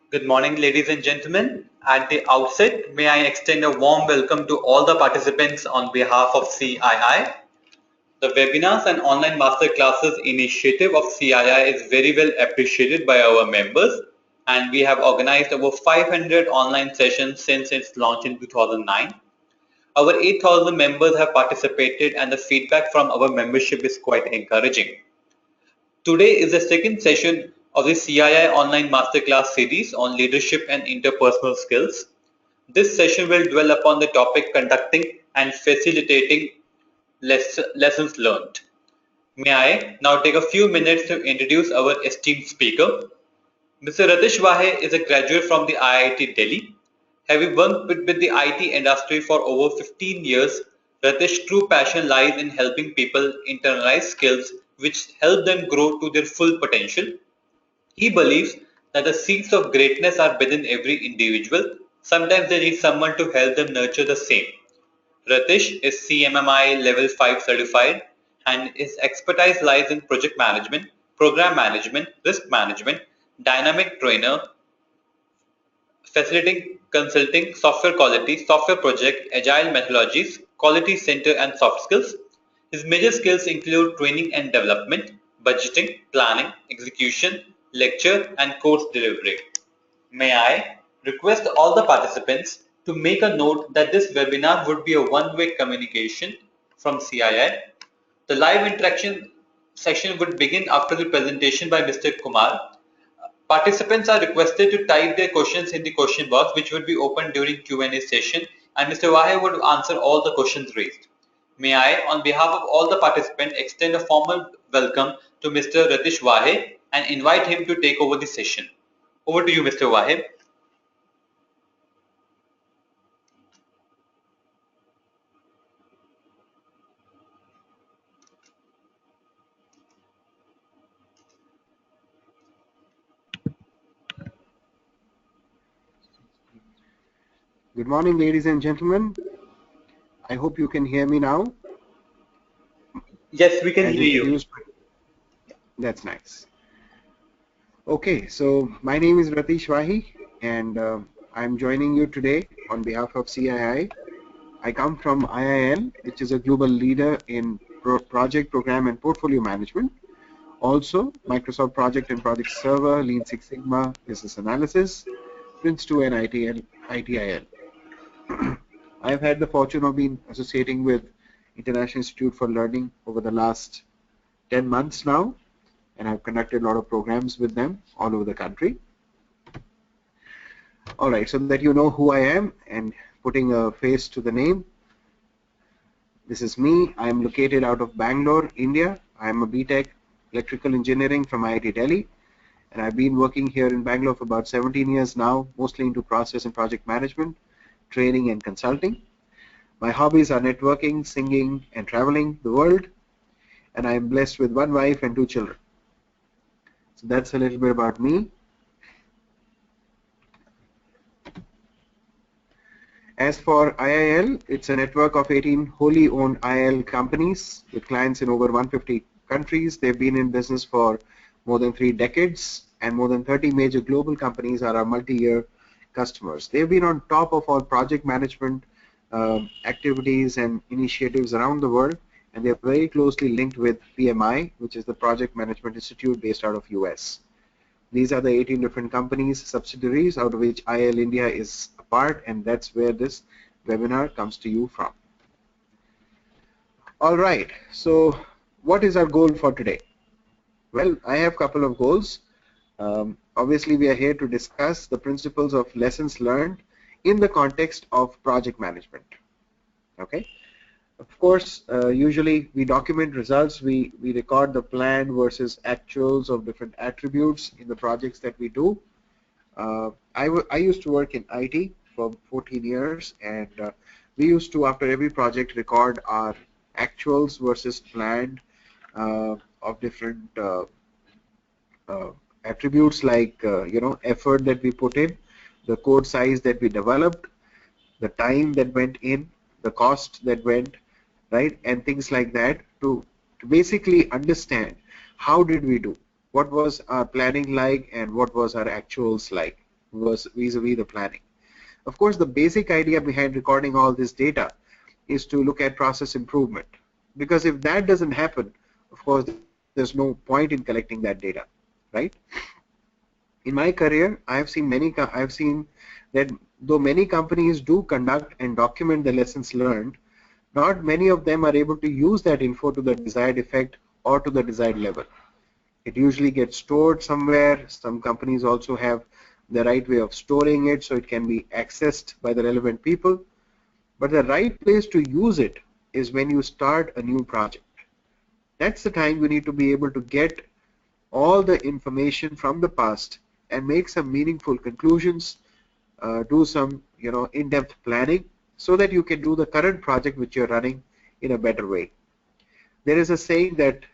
Good morning, ladies and gentlemen. At the outset, may I extend a warm welcome to all the participants on behalf of CII. The webinars and online master classes initiative of CII is very well appreciated by our members, and we have organized over 500 online sessions since its launch in 2009. Our 8,000 members have participated, and the feedback from our membership is quite encouraging. Today is the second session of the CII Online Masterclass series on leadership and interpersonal skills. This session will dwell upon the topic conducting and facilitating lessons learned. May I now take a few minutes to introduce our esteemed speaker. Mr. Ratish Wahe is a graduate from the IIT Delhi. Having worked with the IT industry for over 15 years, Ratish's true passion lies in helping people internalize skills which help them grow to their full potential. He believes that the seeds of greatness are within every individual. Sometimes they need someone to help them nurture the same. Ratish is CMMI Level 5 certified, and his expertise lies in project management, program management, risk management, dynamic trainer, facilitating consulting, software quality, software project, agile methodologies, quality center, and soft skills. His major skills include training and development, budgeting, planning, execution, lecture, and course delivery. May I request all the participants to make a note that this webinar would be a one-way communication from CII. The live interaction session would begin after the presentation by Mr. Kumar. Participants are requested to type their questions in the question box, which would be open during Q&A session, and Mr. Wahe would answer all the questions raised. May I, on behalf of all the participants, extend a formal welcome to Mr. Ratish Wahe and invite him to take over the session. Over to you, Mr. Wahe. Good morning, ladies and gentlemen. I hope you can hear me now. Yes, we can As hear you. That's nice. Okay, so my name is Ratish Wahi, and I'm joining you today on behalf of CII. I come from IIL, which is a global leader in project, program, and portfolio management. Also, Microsoft Project and Project Server, Lean Six Sigma, Business Analysis, Prince2, and ITIL. I've had the fortune of being associating with International Institute for Learning over the last 10 months now, and I've conducted a lot of programs with them all over the country. All right, so that you know who I am and putting a face to the name. This is me. I'm located out of Bangalore, India. I'm a BTech Electrical Engineering from IIT Delhi, and I've been working here in Bangalore for about 17 years now, mostly into process and project management, training and consulting. My hobbies are networking, singing, and traveling the world, and I'm blessed with one wife and 2 children. So that's a little bit about me. As for IIL, it's a network of 18 wholly owned IIL companies with clients in over 150 countries. They've been in business for more than 3 decades, and more than 30 major global companies are our multi-year customers. They've been on top of all project management activities and initiatives around the world, and they're very closely linked with PMI, which is the Project Management Institute based out of US. These are the 18 different companies, subsidiaries, out of which IIL India is a part, and that's where this webinar comes to you from. All right, so what is our goal for today? Well, I have a couple of goals. Obviously, we are here to discuss the principles of lessons learned in the context of project management. Okay. Of course, usually we document results, we record the plan versus actuals of different attributes in the projects that we do. I used to work in IT for 14 years, and we used to, after every project, record our actuals versus planned of different attributes like effort that we put in, the code size that we developed, the time that went in, the cost that went, right, and things like that, to basically understand how did we do, what was our planning like, and what was our actuals like. vis-a-vis the planning. Of course, the basic idea behind recording all this data is to look at process improvement. Because if that doesn't happen, of course, there's no point in collecting that data, right? In my career, I've seen that though many companies do conduct and document the lessons learned, not many of them are able to use that info to the desired effect or to the desired level. It usually gets stored somewhere. Some companies also have the right way of storing it so it can be accessed by the relevant people. But the right place to use it is when you start a new project. That's the time you need to be able to get all the information from the past and make some meaningful conclusions, do some in-depth planning so that you can do the current project which you're running in a better way. There is a saying that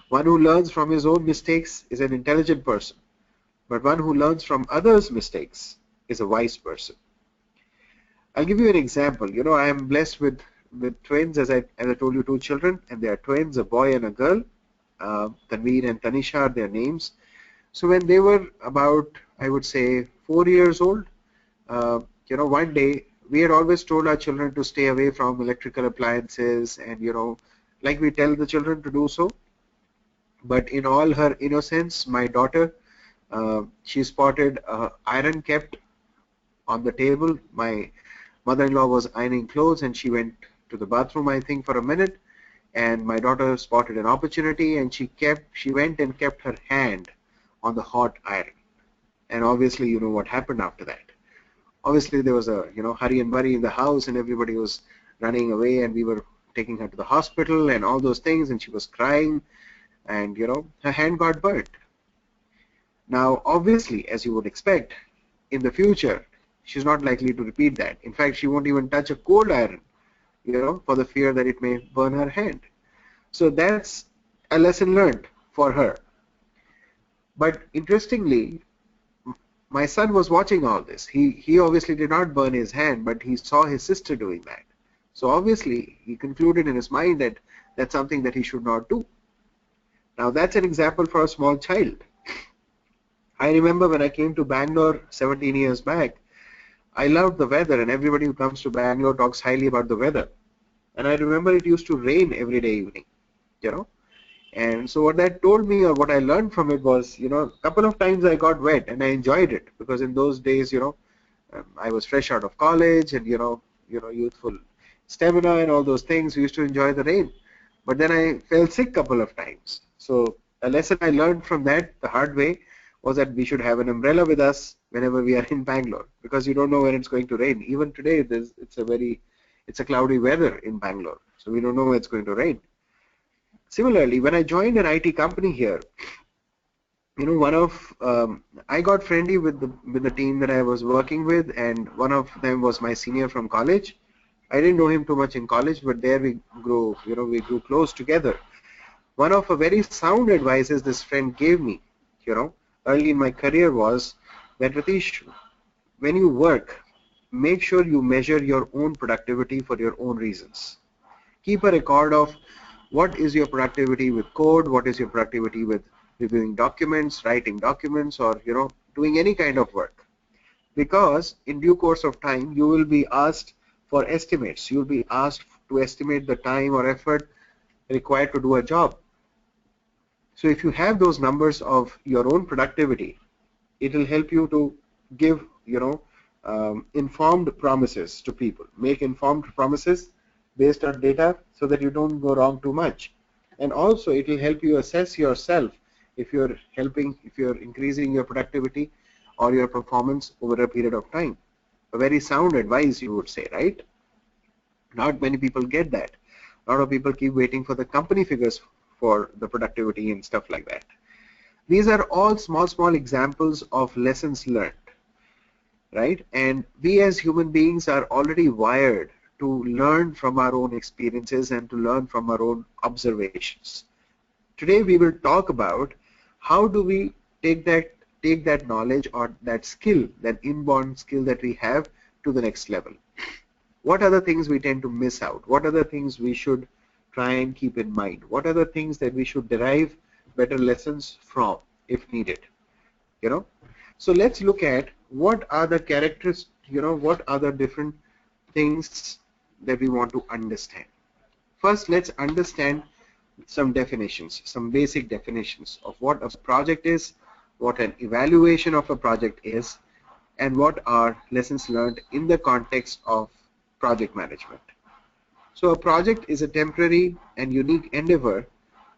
one who learns from his own mistakes is an intelligent person, but one who learns from others' mistakes is a wise person. I'll give you an example. I am blessed with twins, as I told you, 2 children, and they are twins, a boy and a girl. Tanveer and Tanisha are their names. So when they were about, I would say, 4 years old, one day we had always told our children to stay away from electrical appliances, and like we tell the children to do so. But in all her innocence, my daughter, she spotted iron kept on the table. My mother-in-law was ironing clothes, and she went to the bathroom, I think, for a minute, and my daughter spotted an opportunity, and she went and kept her hand on the hot iron. And obviously, you know what happened after that. Obviously, there was a hurry and worry in the house, and everybody was running away, and we were taking her to the hospital and all those things, and she was crying, and her hand got burnt. Now, obviously, as you would expect, in the future, she's not likely to repeat that. In fact, she won't even touch a cold iron, for the fear that it may burn her hand. So that's a lesson learned for her. But interestingly, my son was watching all this. He obviously did not burn his hand, but he saw his sister doing that. So obviously, he concluded in his mind that that's something that he should not do. Now, that's an example for a small child. I remember when I came to Bangalore 17 years back, I loved the weather, and everybody who comes to Bangalore talks highly about the weather. And I remember it used to rain every day evening, And so what that told me, or what I learned from it was, a couple of times I got wet, and I enjoyed it, because in those days, I was fresh out of college, and youthful stamina and all those things. We used to enjoy the rain. But then I fell sick a couple of times. So a lesson I learned from that the hard way was that we should have an umbrella with us whenever we are in Bangalore, because you don't know when it's going to rain. Even today, it's a cloudy weather in Bangalore, so we don't know when it's going to rain. Similarly, when I joined an IT company here, I got friendly with the team that I was working with, and one of them was my senior from college. I didn't know him too much in college, but there we grew close together. One of a very sound advices this friend gave me, early in my career was that, Ratish, when you work, make sure you measure your own productivity for your own reasons. Keep a record of what is your productivity with code, what is your productivity with reviewing documents, writing documents, or doing any kind of work. Because in due course of time, you will be asked for estimates. You'll be asked to estimate the time or effort required to do a job. So if you have those numbers of your own productivity, it will help you to give, informed promises to people. Make informed promises based on data so that you don't go wrong too much. And also, it will help you assess yourself if you're increasing your productivity or your performance over a period of time. A very sound advice, you would say, right? Not many people get that. A lot of people keep waiting for the company figures for the productivity and stuff like that. These are all small examples of lessons learned, right? And we as human beings are already wired to learn from our own experiences and to learn from our own observations. Today we will talk about how do we take that knowledge or that skill, that inborn skill that we have, to the next level. What are the things we tend to miss out? What are the things we should try and keep in mind? What are the things that we should derive better lessons from if needed? So let's look at what are the characteristics, what are the different things that we want to understand. First, let's understand some definitions, some basic definitions of what a project is, what an evaluation of a project is, and what are lessons learned in the context of project management. So a project is a temporary and unique endeavor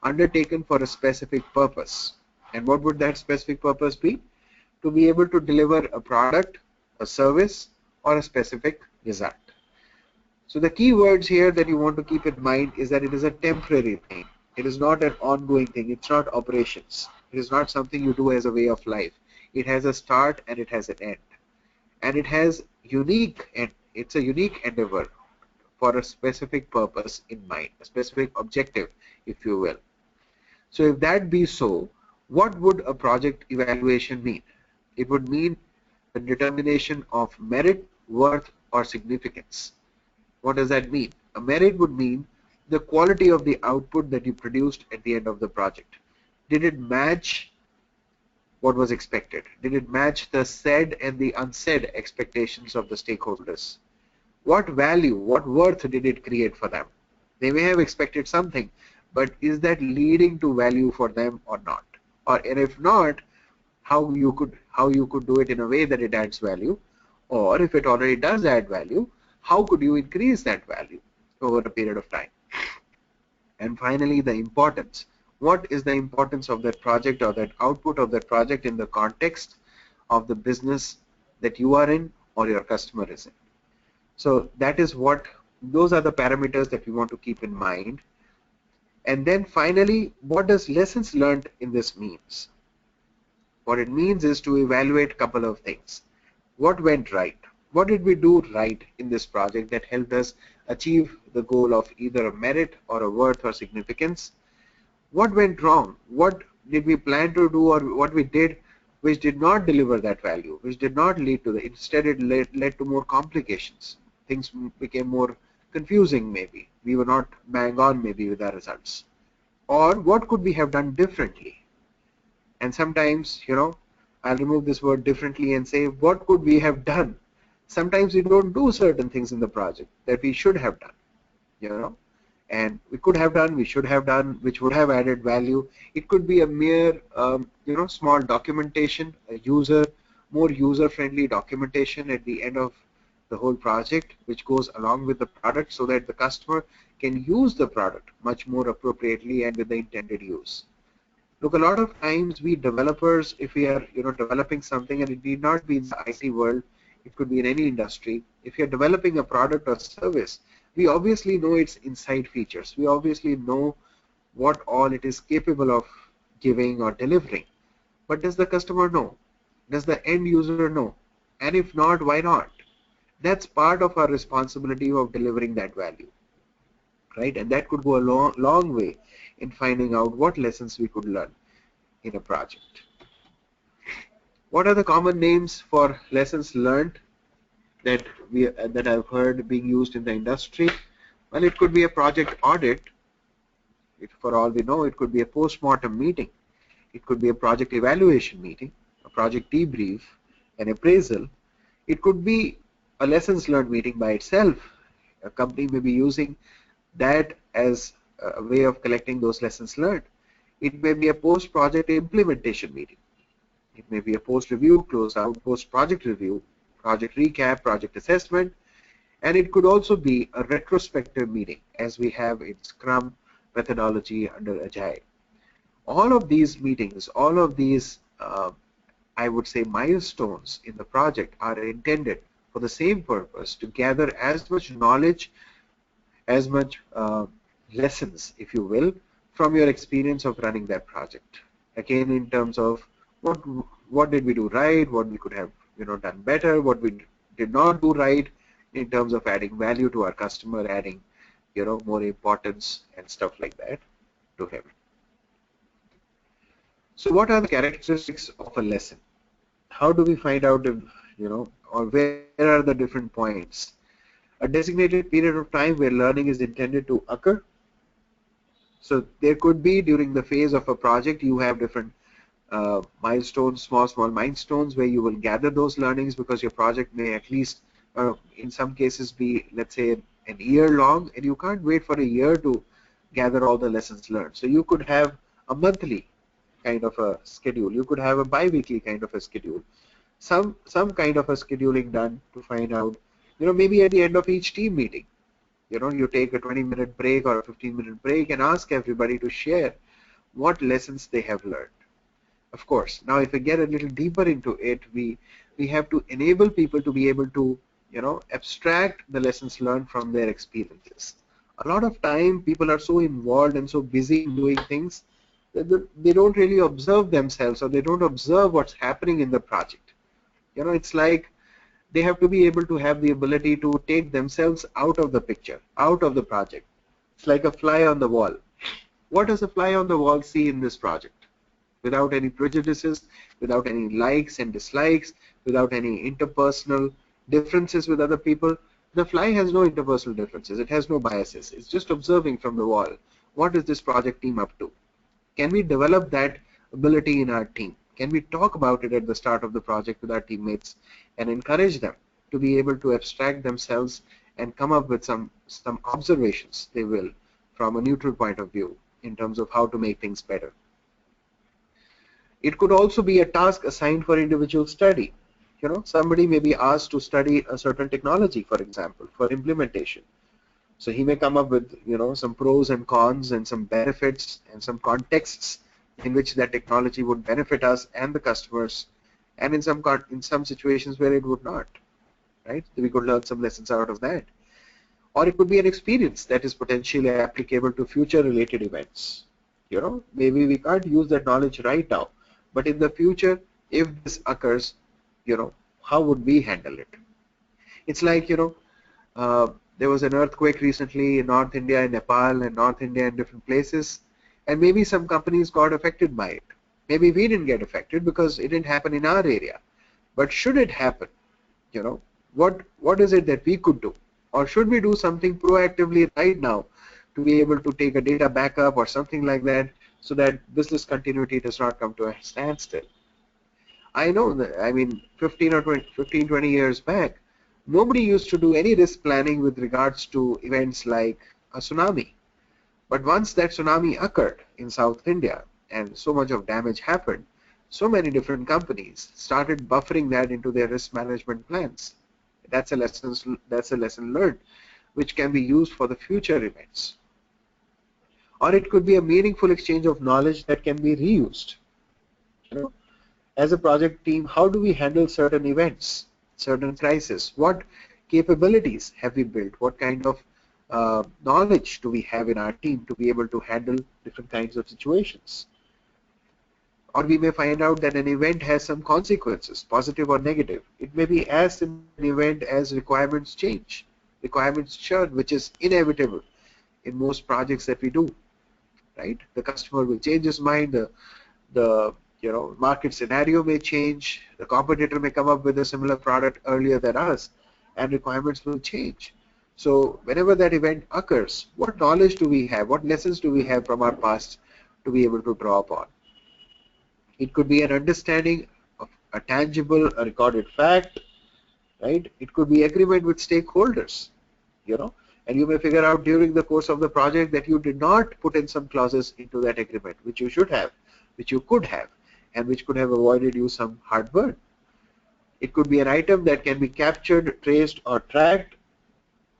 undertaken for a specific purpose. And what would that specific purpose be? To be able to deliver a product, a service, or a specific result. So the key words here that you want to keep in mind is that it is a temporary thing. It is not an ongoing thing. It's not operations. It is not something you do as a way of life. It has a start and it has an end. And it has it's a unique endeavor for a specific purpose in mind, a specific objective, if you will. So if that be so, what would a project evaluation mean? It would mean the determination of merit, worth, or significance. What does that mean? A merit would mean the quality of the output that you produced at the end of the project. Did it match what was expected? Did it match the said and the unsaid expectations of the stakeholders? What value, what worth did it create for them? They may have expected something, but is that leading to value for them or not? And if not, how you could do it in a way that it adds value, or if it already does add value, how could you increase that value over a period of time? And finally, the importance. What is the importance of that project or that output of that project in the context of the business that you are in or your customer is in? So those are the parameters that we want to keep in mind. And then finally, what does lessons learned in this means? What it means is to evaluate a couple of things. What went right? What did we do right in this project that helped us achieve the goal of either a merit or a worth or significance? What went wrong? What did we plan to do or what we did which did not deliver that value, which did not lead to instead it led to more complications. Things became more confusing maybe. We were not bang on maybe with our results. Or what could we have done differently? And sometimes, I'll remove this word differently and say, what could we have done? Sometimes we don't do certain things in the project that we should have done, and we could have done, we should have done, which would have added value. It could be a mere, small documentation, more user-friendly documentation at the end of the whole project, which goes along with the product so that the customer can use the product much more appropriately and with the intended use. Look, a lot of times we developers, if we are, developing something, and it need not be in the IT world, it could be in any industry. If you're developing a product or service, we obviously know its inside features. We obviously know what all it is capable of giving or delivering. But does the customer know? Does the end user know? And if not, why not? That's part of our responsibility of delivering that value, right? And that could go a long way in finding out what lessons we could learn in a project. What are the common names for lessons learned that I've heard being used in the industry? Well, it could be a project audit. For all we know, it could be a post-mortem meeting. It could be a project evaluation meeting, a project debrief, an appraisal. It could be a lessons learned meeting by itself. A company may be using that as a way of collecting those lessons learned. It may be a post-project implementation meeting. It may be a post-review, close-out, post-project review, project recap, project assessment, and it could also be a retrospective meeting as we have in Scrum methodology under Agile. All of these meetings, all of these, I would say, milestones in the project are intended for the same purpose, to gather as much knowledge, as much lessons, if you will, from your experience of running that project. Again, in terms of what did we do right, what we could have done better, what we did not do right in terms of adding value to our customer, adding more importance and stuff like that to him. So what are the characteristics of a lesson? How do we find out if, or where are the different points? A designated period of time where learning is intended to occur. So there could be during the phase of a project, you have different milestones, small milestones where you will gather those learnings, because your project may at least, in some cases, be, let's say, an year long, and you can't wait for a year to gather all the lessons learned. So you could have a monthly kind of a schedule. You could have a bi-weekly kind of a schedule. Some kind of a scheduling done to find out, maybe at the end of each team meeting, you take a 20-minute break or a 15-minute break and ask everybody to share what lessons they have learned. Of course, now if we get a little deeper into it, we have to enable people to be able to, abstract the lessons learned from their experiences. A lot of time people are so involved and so busy in doing things that they don't really observe themselves, or they don't observe what's happening in the project. It's like they have to be able to have the ability to take themselves out of the picture, out of the project. It's like a fly on the wall. What does a fly on the wall see in this project? Without any prejudices, without any likes and dislikes, without any interpersonal differences with other people, the fly has no interpersonal differences. It has no biases. It's just observing from the wall. What is this project team up to? Can we develop that ability in our team? Can we talk about it at the start of the project with our teammates and encourage them to be able to abstract themselves and come up with some observations, they will, from a neutral point of view in terms of how to make things better. It could also be a task assigned for individual study. Somebody may be asked to study a certain technology, for example, for implementation. So he may come up with, some pros and cons and some benefits and some contexts in which that technology would benefit us and the customers, and in some situations where it would not, right? So we could learn some lessons out of that. Or it could be an experience that is potentially applicable to future related events. Maybe we can't use that knowledge right now, but in the future, if this occurs, how would we handle it? It's like, there was an earthquake recently in North India and Nepal and North India and different places, and maybe some companies got affected by it. Maybe we didn't get affected because it didn't happen in our area. But should it happen, what is it that we could do? Or should we do something proactively right now to be able to take a data backup or something like that, so that business continuity does not come to a standstill? I know that, 15, 20 years back, nobody used to do any risk planning with regards to events like a tsunami. But once that tsunami occurred in South India and so much of damage happened, so many different companies started buffering that into their risk management plans. That's a lesson learned, which can be used for the future events. Or it could be a meaningful exchange of knowledge that can be reused. As a project team, how do we handle certain events, certain crises? What capabilities have we built? What kind of knowledge do we have in our team to be able to handle different kinds of situations? Or we may find out that an event has some consequences, positive or negative. It may be as simple an event as requirements change, requirements churn, which is inevitable in most projects that we do, right? The customer will change his mind, the market scenario may change, the competitor may come up with a similar product earlier than us, and requirements will change. So whenever that event occurs, what knowledge do we have? What lessons do we have from our past to be able to draw upon? It could be an understanding of a tangible, a recorded fact, right? It could be agreement with stakeholders, and you may figure out during the course of the project that you did not put in some clauses into that agreement, which you should have, which you could have, and which could have avoided you some heartburn. It could be an item that can be captured, traced, or tracked,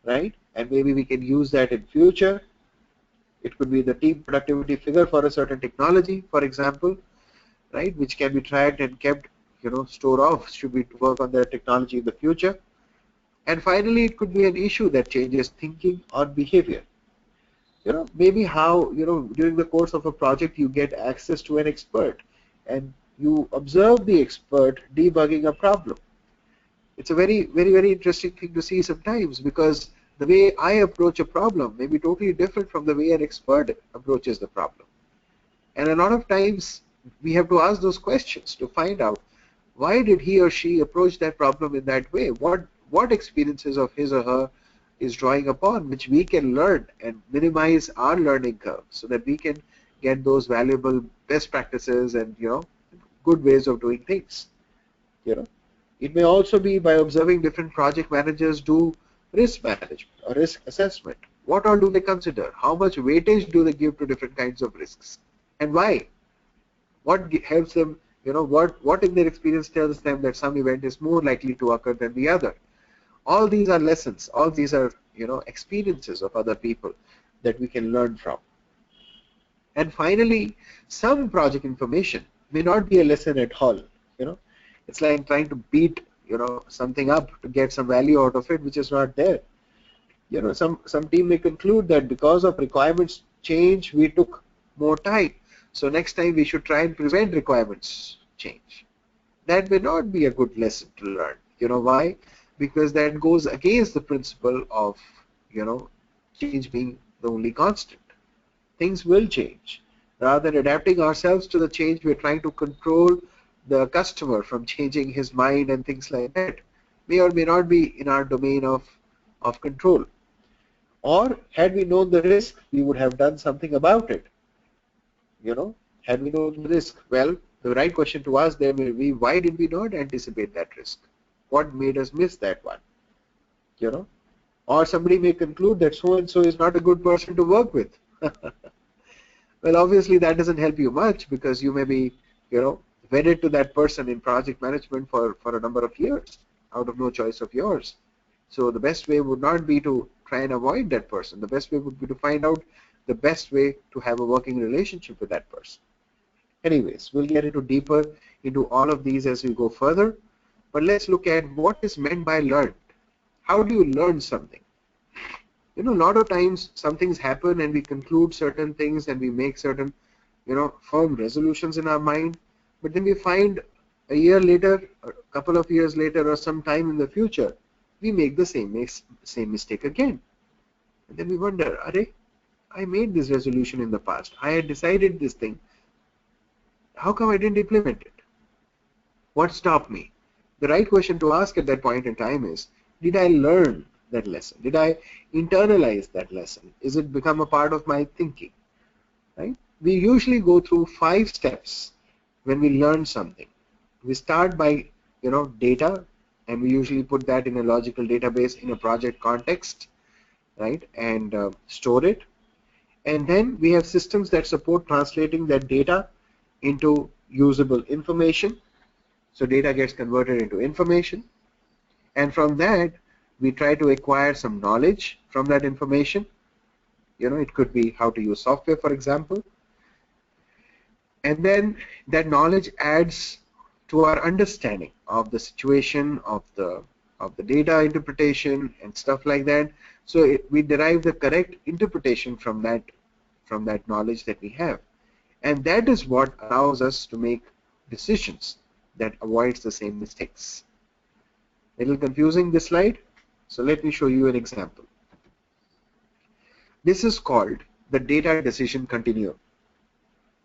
right? And maybe we can use that in future. It could be the team productivity figure for a certain technology, for example, right, which can be tracked and kept, stored off should we work on that technology in the future. And finally, it could be an issue that changes thinking or behavior. Maybe how, during the course of a project you get access to an expert and you observe the expert debugging a problem. It's a very, very, very interesting thing to see sometimes, because the way I approach a problem may be totally different from the way an expert approaches the problem. And a lot of times we have to ask those questions to find out, why did he or she approach that problem in that way? What experiences of his or her is drawing upon, which we can learn and minimize our learning curve, so that we can get those valuable best practices and good ways of doing things. It may also be by observing different project managers do risk management or risk assessment. What all do they consider? How much weightage do they give to different kinds of risks? And why? What helps them, what in their experience tells them that some event is more likely to occur than the other? All these are lessons. All these are, experiences of other people that we can learn from. And finally, some project information may not be a lesson at all. It's like trying to beat, something up to get some value out of it, which is not there. Some team may conclude that because of requirements change, we took more time. So next time we should try and prevent requirements change. That may not be a good lesson to learn. Why? Because that goes against the principle of, change being the only constant. Things will change. Rather than adapting ourselves to the change, we're trying to control the customer from changing his mind and things like that. May or may not be in our domain of control. Or had we known the risk, we would have done something about it. Had we known the risk, well, the right question to ask there may be, why did we not anticipate that risk? What made us miss that one? Or somebody may conclude that so-and-so is not a good person to work with. Well, obviously that doesn't help you much, because you may be, wedded to that person in project management for a number of years out of no choice of yours. So the best way would not be to try and avoid that person. The best way would be to find out the best way to have a working relationship with that person. Anyways, we'll get deeper into all of these as we go further. But let's look at what is meant by learned. How do you learn something? A lot of times some things happen and we conclude certain things and we make certain, firm resolutions in our mind. But then we find a year later, a couple of years later, or some time in the future, we make the same mistake again. And then we wonder, I made this resolution in the past. I had decided this thing. How come I didn't implement it? What stopped me? The right question to ask at that point in time is, did I learn that lesson? Did I internalize that lesson? Is it become a part of my thinking? Right? We usually go through 5 steps when we learn something. We start by, data, and we usually put that in a logical database in a project context, right? And store it. And then we have systems that support translating that data into usable information. So data gets converted into information. And from that, we try to acquire some knowledge from that information. It could be how to use software, for example. And then that knowledge adds to our understanding of the situation, of the data interpretation and stuff like that. So we derive the correct interpretation from that knowledge that we have. And that is what allows us to make decisions that avoids the same mistakes. A little confusing, this slide? So let me show you an example. This is called the data decision continuum.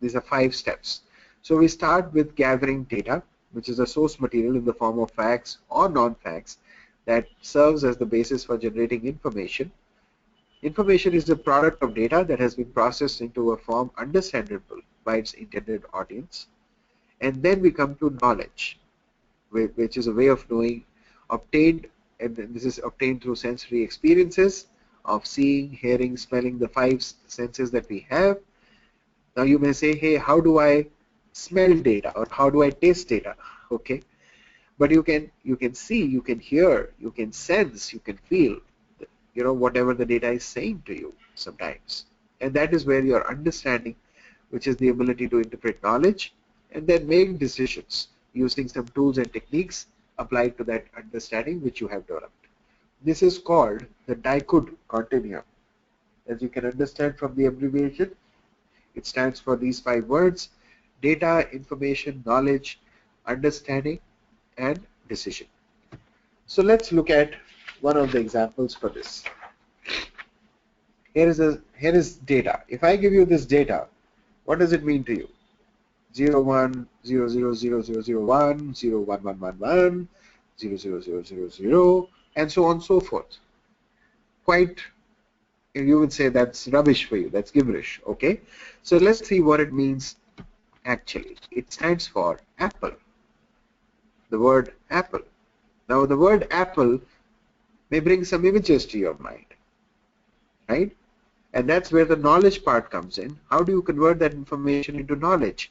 These are 5 steps. So we start with gathering data, which is a source material in the form of facts or non-facts that serves as the basis for generating information. Information is the product of data that has been processed into a form understandable by its intended audience. And then we come to knowledge, which is a way of knowing obtained, and this is obtained through sensory experiences of seeing, hearing, smelling, the 5 senses that we have. Now you may say, hey, how do I smell data, or how do I taste data? Okay, but you can see, you can hear, you can sense, you can feel, whatever the data is saying to you sometimes. And that is where your understanding, which is the ability to interpret knowledge and then make decisions using some tools and techniques applied to that understanding which you have developed. This is called the DICUD continuum. As you can understand from the abbreviation, it stands for these 5 words: data, information, knowledge, understanding, and decision. So let's look at one of the examples for this. Here is data. If I give you this data, what does it mean to you? 0, 1, 0, 0, 0, 0, 0, 1, 0, 1, 1, 1, 1, 0, 0, 0, 0, 0, and so on and so forth. Quite, you would say that's rubbish for you, that's gibberish, okay? So let's see what it means actually? It stands for apple. The word apple. Now the word apple may bring some images to your mind, right? And that's where the knowledge part comes in. How do you convert that information into knowledge?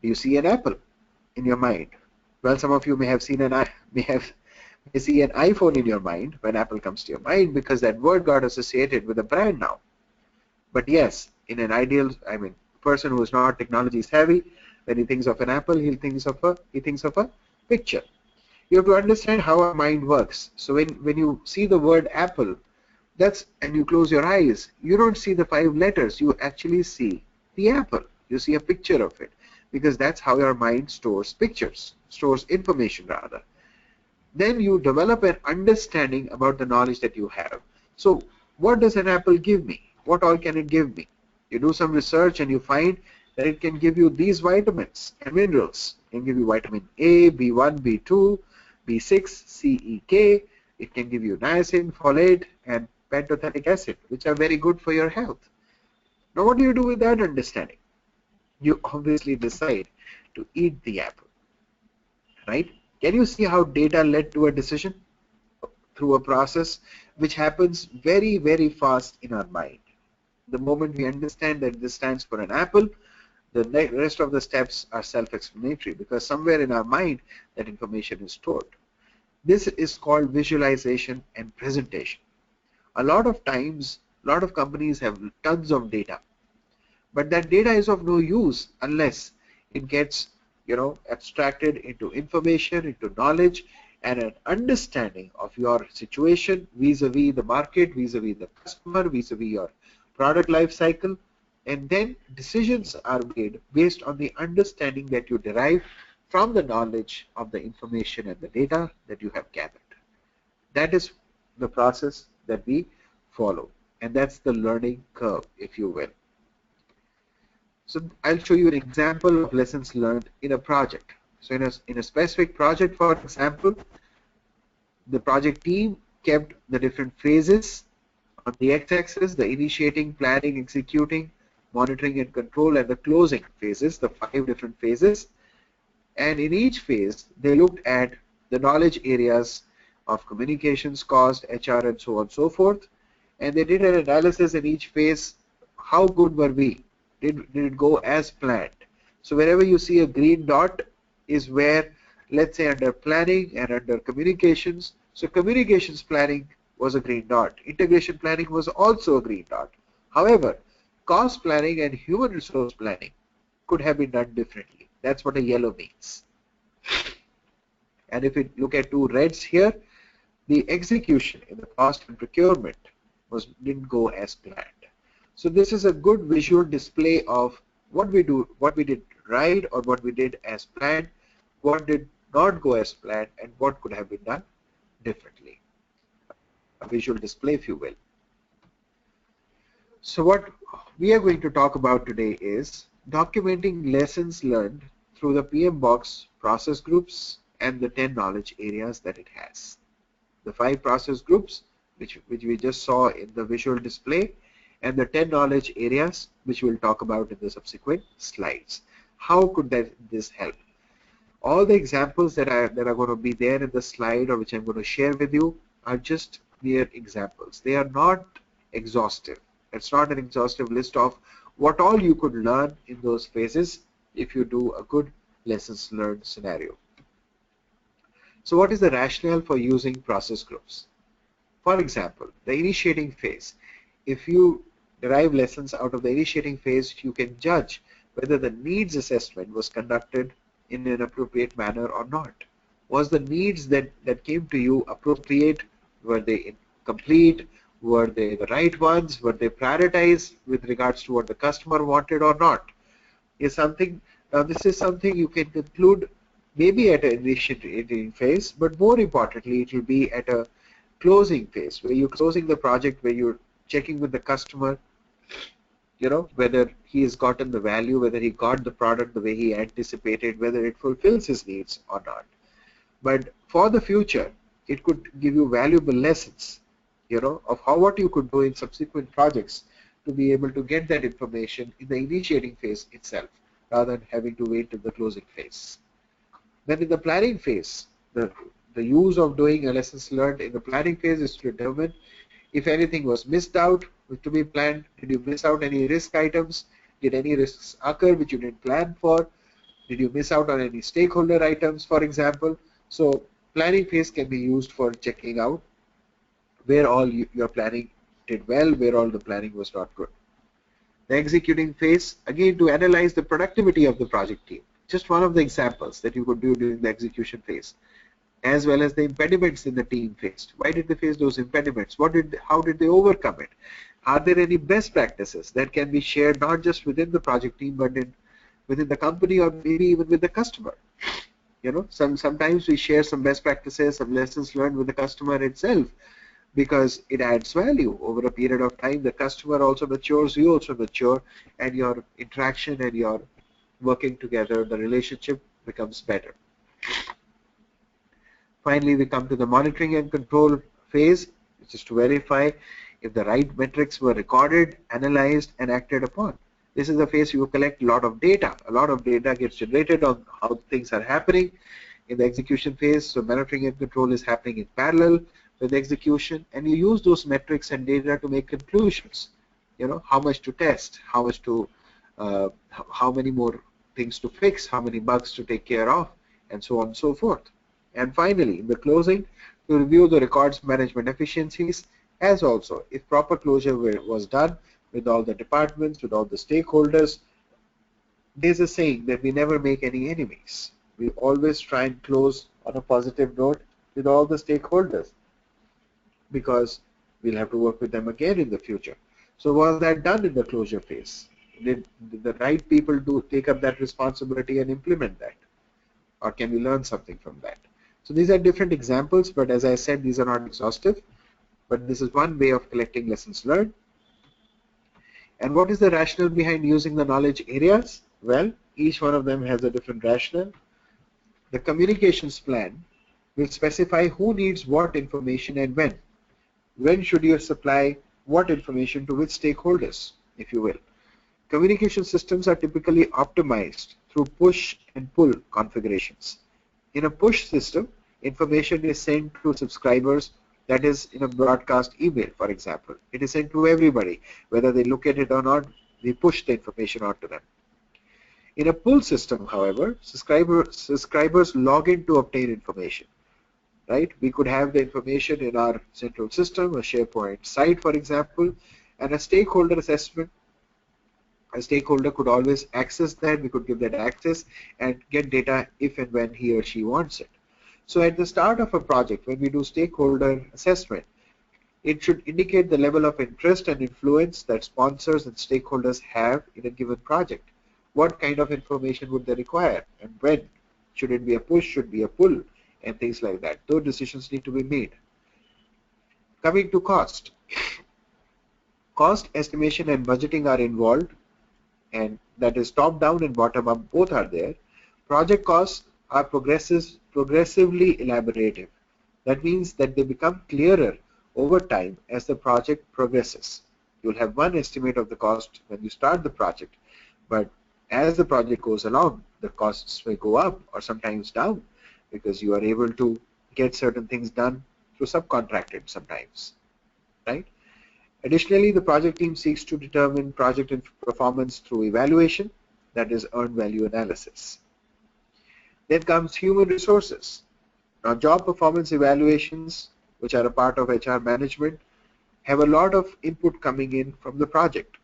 Do you see an apple in your mind? Well, some of you may have seen may see an iPhone in your mind when Apple comes to your mind because that word got associated with a brand now. But yes, in an ideal, person who is not technology savvy, when he thinks of an apple, he thinks of a picture. You have to understand how our mind works. So when you see the word apple, and you close your eyes, you don't see the 5 letters, you actually see the apple. You see a picture of it because that's how your mind stores information rather. Then you develop an understanding about the knowledge that you have. So what does an apple give me? What all can it give me? You do some research and you find that it can give you these vitamins and minerals. It can give you vitamin A, B1, B2, B6, C, E, K. It can give you niacin, folate, and pantothenic acid, which are very good for your health. Now what do you do with that understanding? You obviously decide to eat the apple, right? Can you see how data led to a decision through a process which happens very, very fast in our mind? The moment we understand that this stands for an apple, the rest of the steps are self-explanatory because somewhere in our mind that information is stored. This is called visualization and presentation. A lot of times, a lot of companies have tons of data, but that data is of no use unless it gets abstracted into information, into knowledge, and an understanding of your situation vis-a-vis the market, vis-a-vis the customer, vis-a-vis your product life cycle, and then decisions are made based on the understanding that you derive from the knowledge of the information and the data that you have gathered. That is the process that we follow, and that's the learning curve, if you will. So I'll show you an example of lessons learned in a project. So in a specific project, for example, the project team kept the different phases on the x-axis, the initiating, planning, executing, monitoring and control, and the closing phases, the 5 different phases. And in each phase, they looked at the knowledge areas of communications, cost, HR, and so on and so forth. And they did an analysis in each phase. How good were we? Did it go as planned? So wherever you see a green dot is where, let's say, under planning and under communications. So communications planning was a green dot. Integration planning was also a green dot. However, cost planning and human resource planning could have been done differently. That's what a yellow means. And if we look at 2 reds here, the execution in the cost and procurement didn't go as planned. So this is a good visual display of what we did right or what we did as planned, what did not go as planned, and what could have been done differently. A visual display, if you will. So what we are going to talk about today is documenting lessons learned through the PMBOK process groups and the 10 knowledge areas that it has. The 5 process groups, which we just saw in the visual display, and the 10 knowledge areas, which we'll talk about in the subsequent slides. How could this help? All the examples that are going to be there in the slide or which I'm going to share with you are just mere examples. They are not exhaustive. It's not an exhaustive list of what all you could learn in those phases if you do a good lessons learned scenario. So what is the rationale for using process groups? For example, the initiating phase. If you derive lessons out of the initiating phase, you can judge whether the needs assessment was conducted in an appropriate manner or not. Was the needs that came to you appropriate? Were they complete? Were they the right ones? Were they prioritized with regards to what the customer wanted or not? This is something you can conclude maybe at an initiating phase, but more importantly, it will be at a closing phase where you're closing the project, where you're checking with the customer, whether he has gotten the value, whether he got the product the way he anticipated, whether it fulfills his needs or not. But for the future, it could give you valuable lessons, of what you could do in subsequent projects to be able to get that information in the initiating phase itself. rather than having to wait till the closing phase. Then in the planning phase, the use of doing a lessons learned in the planning phase is to determine if anything was missed out to be planned. Did you miss out any risk items? Did any risks occur which you didn't plan for? Did you miss out on any stakeholder items, for example? So planning phase can be used for checking out where all your planning did well, where all the planning was not good. The executing phase, again, to analyze the productivity of the project team. Just one of the examples that you could do during the execution phase, as well as the impediments in the team faced. Why did they face those impediments? How did they overcome it? Are there any best practices that can be shared not just within the project team but within the company, or maybe even with the customer? You know, sometimes we share some best practices, some lessons learned with the customer itself, because it adds value over a period of time. The customer also matures, you also mature, and your interaction and your working together, the relationship becomes better. Finally, we come to the monitoring and control phase, which is to verify if the right metrics were recorded, analyzed, and acted upon. This is the phase you collect a lot of data. A lot of data gets generated on how things are happening in the execution phase. So monitoring and control is happening in parallel with execution, and you use those metrics and data to make conclusions. You know, how much to test, how many more things to fix, how many bugs to take care of, and so on and so forth. And finally, in the closing, to review the records management efficiencies, as also if proper closure was done with all the departments, with all the stakeholders. There's a saying that we never make any enemies. We always try and close on a positive note with all the stakeholders, because we'll have to work with them again in the future. So was that done in the closure phase? Did the right people take up that responsibility and implement that? Or can we learn something from that? So these are different examples, but as I said, these are not exhaustive. But this is one way of collecting lessons learned. And what is the rationale behind using the knowledge areas? Well, each one of them has a different rationale. The communications plan will specify who needs what information and when. When should you supply what information to which stakeholders, if you will. Communication systems are typically optimized through push and pull configurations. In a push system, information is sent to subscribers, that is in a broadcast email, for example. It is sent to everybody. Whether they look at it or not, we push the information out to them. In a pull system, however, subscribers log in to obtain information. Right? We could have the information in our central system, a SharePoint site, for example, and a stakeholder assessment. A stakeholder could always access that. We could give that access and get data if and when he or she wants it. So at the start of a project, when we do stakeholder assessment, it should indicate the level of interest and influence that sponsors and stakeholders have in a given project. What kind of information would they require, and when? Should it be a push, should it be a pull, and things like that. Those decisions need to be made. Coming to cost. Cost estimation and budgeting are involved, and that is top-down and bottom-up, both are there. Project costs are progressively elaborative. That means that they become clearer over time as the project progresses. You'll have one estimate of the cost when you start the project, but as the project goes along, the costs may go up or sometimes down, because you are able to get certain things done through subcontracted sometimes, right? Additionally, the project team seeks to determine project performance through evaluation, that is earned value analysis. Then comes human resources. Now, job performance evaluations, which are a part of HR management, have a lot of input coming in from the project,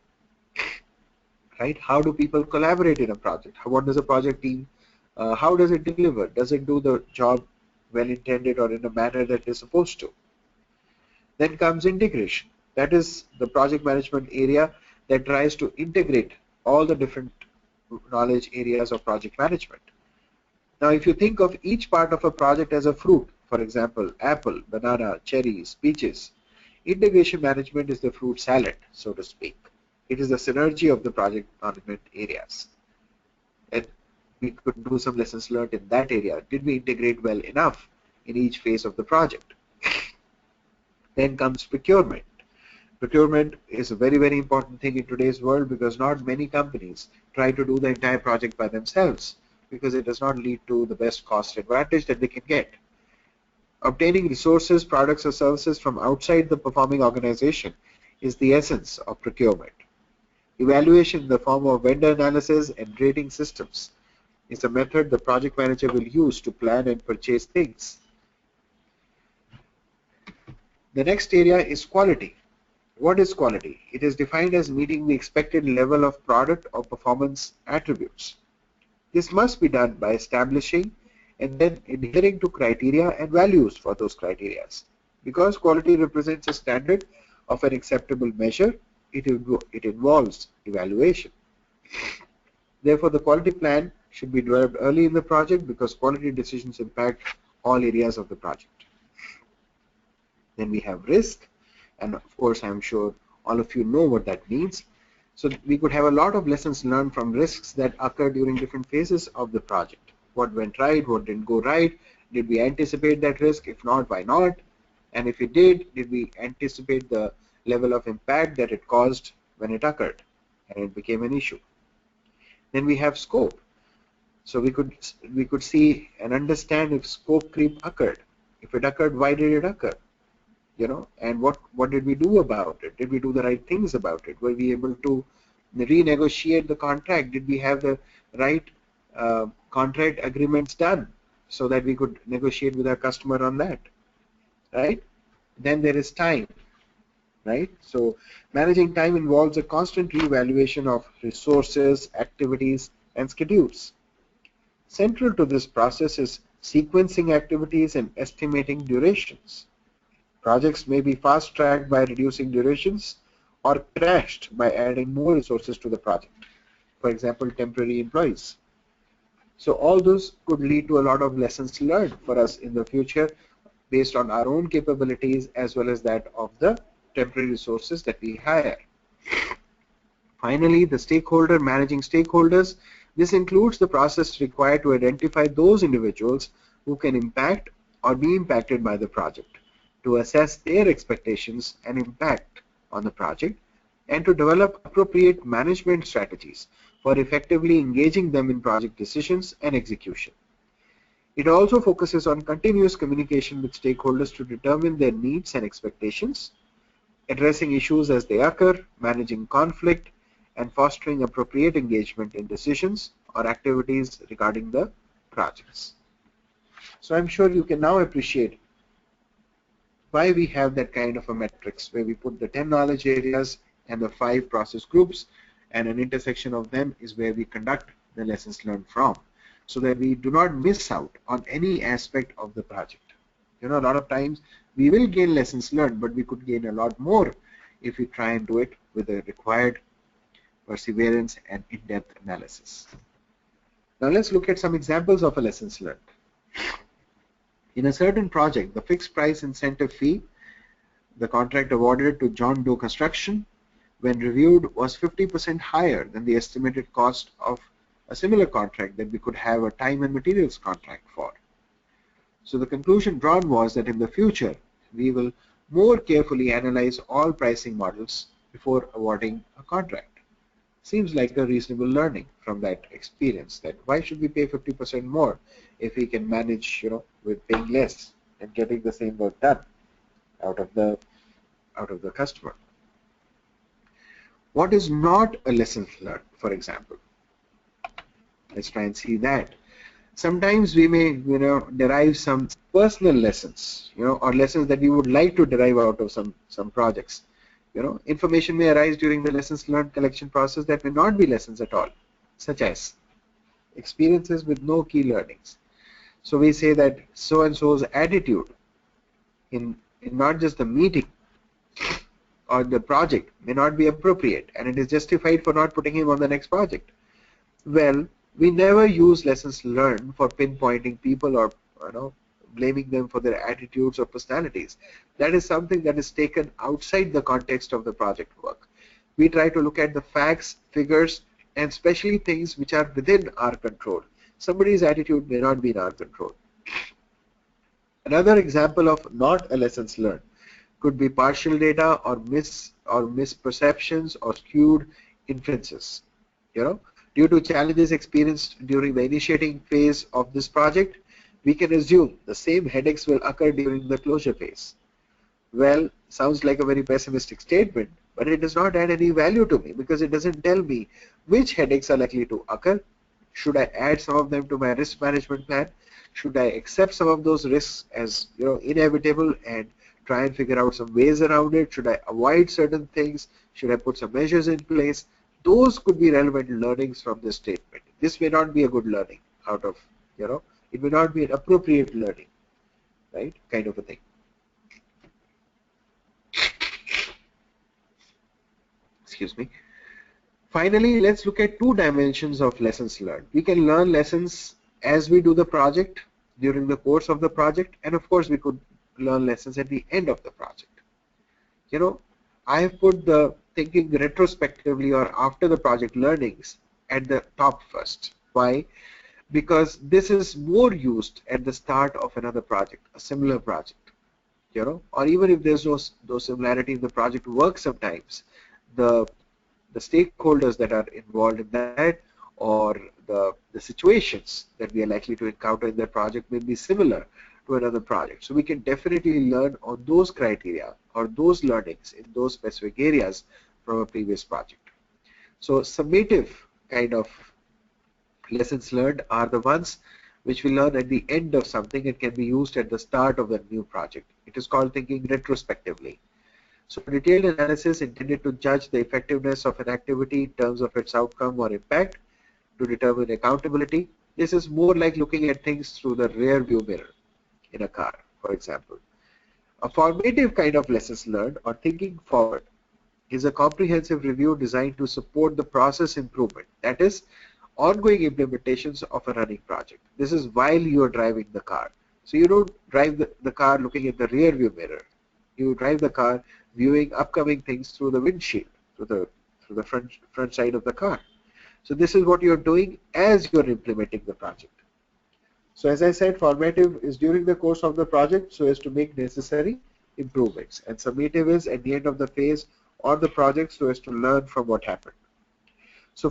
right? How do people collaborate in a project? What does a project team, how does it deliver? Does it do the job well intended or in a manner that is supposed to? Then comes integration. That is the project management area that tries to integrate all the different knowledge areas of project management. Now, if you think of each part of a project as a fruit, for example, apple, banana, cherries, peaches, integration management is the fruit salad, so to speak. It is the synergy of the project management areas. And we could do some lessons learned in that area. Did we integrate well enough in each phase of the project? Then comes procurement. Procurement is a very, very important thing in today's world because not many companies try to do the entire project by themselves because it does not lead to the best cost advantage that they can get. Obtaining resources, products, or services from outside the performing organization is the essence of procurement. Evaluation in the form of vendor analysis and rating systems is a method the project manager will use to plan and purchase things. The next area is quality. What is quality? It is defined as meeting the expected level of product or performance attributes. This must be done by establishing and then adhering to criteria and values for those criteria. Because quality represents a standard of an acceptable measure, it involves evaluation. Therefore, the quality plan should be developed early in the project because quality decisions impact all areas of the project. Then we have risk, and of course I'm sure all of you know what that means. So we could have a lot of lessons learned from risks that occur during different phases of the project. What went right, what didn't go right, did we anticipate that risk? If not, why not? And if we did we anticipate the level of impact that it caused when it occurred and it became an issue? Then we have scope. So we could see and understand if scope creep occurred. If it occurred, why did it occur? And what did we do about it? Did we do the right things about it? Were we able to renegotiate the contract? Did we have the right contract agreements done so that we could negotiate with our customer on that, right? Then there is time, right? So managing time involves a constant reevaluation of resources, activities, and schedules. Central to this process is sequencing activities and estimating durations. Projects may be fast-tracked by reducing durations or crashed by adding more resources to the project. For example, temporary employees. So all those could lead to a lot of lessons learned for us in the future based on our own capabilities as well as that of the temporary resources that we hire. Finally, the stakeholder managing stakeholders. This includes the process required to identify those individuals who can impact or be impacted by the project, to assess their expectations and impact on the project, and to develop appropriate management strategies for effectively engaging them in project decisions and execution. It also focuses on continuous communication with stakeholders to determine their needs and expectations, addressing issues as they occur, managing conflict, and fostering appropriate engagement in decisions or activities regarding the projects. So I'm sure you can now appreciate why we have that kind of a matrix where we put the 10 knowledge areas and the 5 process groups, and an intersection of them is where we conduct the lessons learned from, so that we do not miss out on any aspect of the project. A lot of times we will gain lessons learned, but we could gain a lot more if we try and do it with the required perseverance and in-depth analysis. Now let's look at some examples of a lessons learned. In a certain project, the fixed price incentive fee, the contract awarded to John Doe Construction, when reviewed, was 50% higher than the estimated cost of a similar contract that we could have a time and materials contract for. So the conclusion drawn was that in the future, we will more carefully analyze all pricing models before awarding a contract. Seems like a reasonable learning from that experience, that why should we pay 50% more if we can manage, with paying less and getting the same work done out of the customer. What is not a lesson learned, for example? Let's try and see that. Sometimes we may, derive some personal lessons, or lessons that we would like to derive out of some projects. Information may arise during the lessons learned collection process that may not be lessons at all, such as experiences with no key learnings. So we say that so-and-so's attitude in not just the meeting or the project may not be appropriate, and it is justified for not putting him on the next project. Well, we never use lessons learned for pinpointing people or blaming them for their attitudes or personalities. That is something that is taken outside the context of the project work. We try to look at the facts, figures, and especially things which are within our control. Somebody's attitude may not be in our control. Another example of not a lessons learned could be partial data or or misperceptions or skewed inferences. Due to challenges experienced during the initiating phase of this project, we can assume the same headaches will occur during the closure phase. Well, sounds like a very pessimistic statement, but it does not add any value to me because it doesn't tell me which headaches are likely to occur. Should I add some of them to my risk management plan? Should I accept some of those risks as inevitable and try and figure out some ways around it? Should I avoid certain things? Should I put some measures in place? Those could be relevant learnings from this statement. This may not be a good learning out of, it may not be an appropriate learning, right? Kind of a thing. Excuse me. Finally, let's look at two dimensions of lessons learned. We can learn lessons as we do the project, during the course of the project, and of course we could learn lessons at the end of the project. I have put the thinking retrospectively or after the project learnings at the top first. Why? Because this is more used at the start of another project, a similar project, or even if there's no similarity in the project work, sometimes the stakeholders that are involved in that or the situations that we are likely to encounter in that project may be similar to another project. So we can definitely learn on those criteria or those learnings in those specific areas from a previous project. So summative kind of lessons learned are the ones which we learn at the end of something and can be used at the start of the new project. It is called thinking retrospectively. So detailed analysis intended to judge the effectiveness of an activity in terms of its outcome or impact to determine accountability. This is more like looking at things through the rear view mirror in a car, for example. A formative kind of lessons learned or thinking forward is a comprehensive review designed to support the process improvement, that is, ongoing implementations of a running project. This is while you are driving the car. So you don't drive the car looking at the rear view mirror. You drive the car viewing upcoming things through the windshield, through the front side of the car. So this is what you're doing as you're implementing the project. So as I said, formative is during the course of the project so as to make necessary improvements, and summative is at the end of the phase or the project so as to learn from what happened. So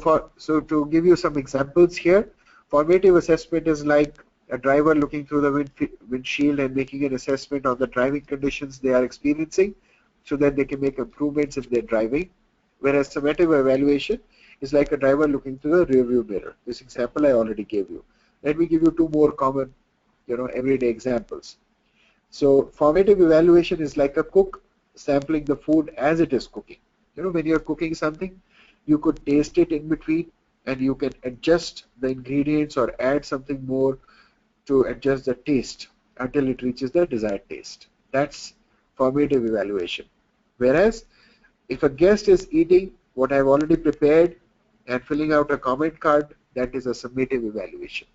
to give you some examples here, formative assessment is like a driver looking through the windshield and making an assessment on the driving conditions they are experiencing so that they can make improvements in their driving, whereas summative evaluation is like a driver looking through the rear view mirror. This example I already gave you. Let me give you two more common, everyday examples. So formative evaluation is like a cook sampling the food as it is cooking. When you're cooking something, you could taste it in between and you can adjust the ingredients or add something more to adjust the taste until it reaches the desired taste. That's formative evaluation. Whereas if a guest is eating what I've already prepared and filling out a comment card, that is a summative evaluation.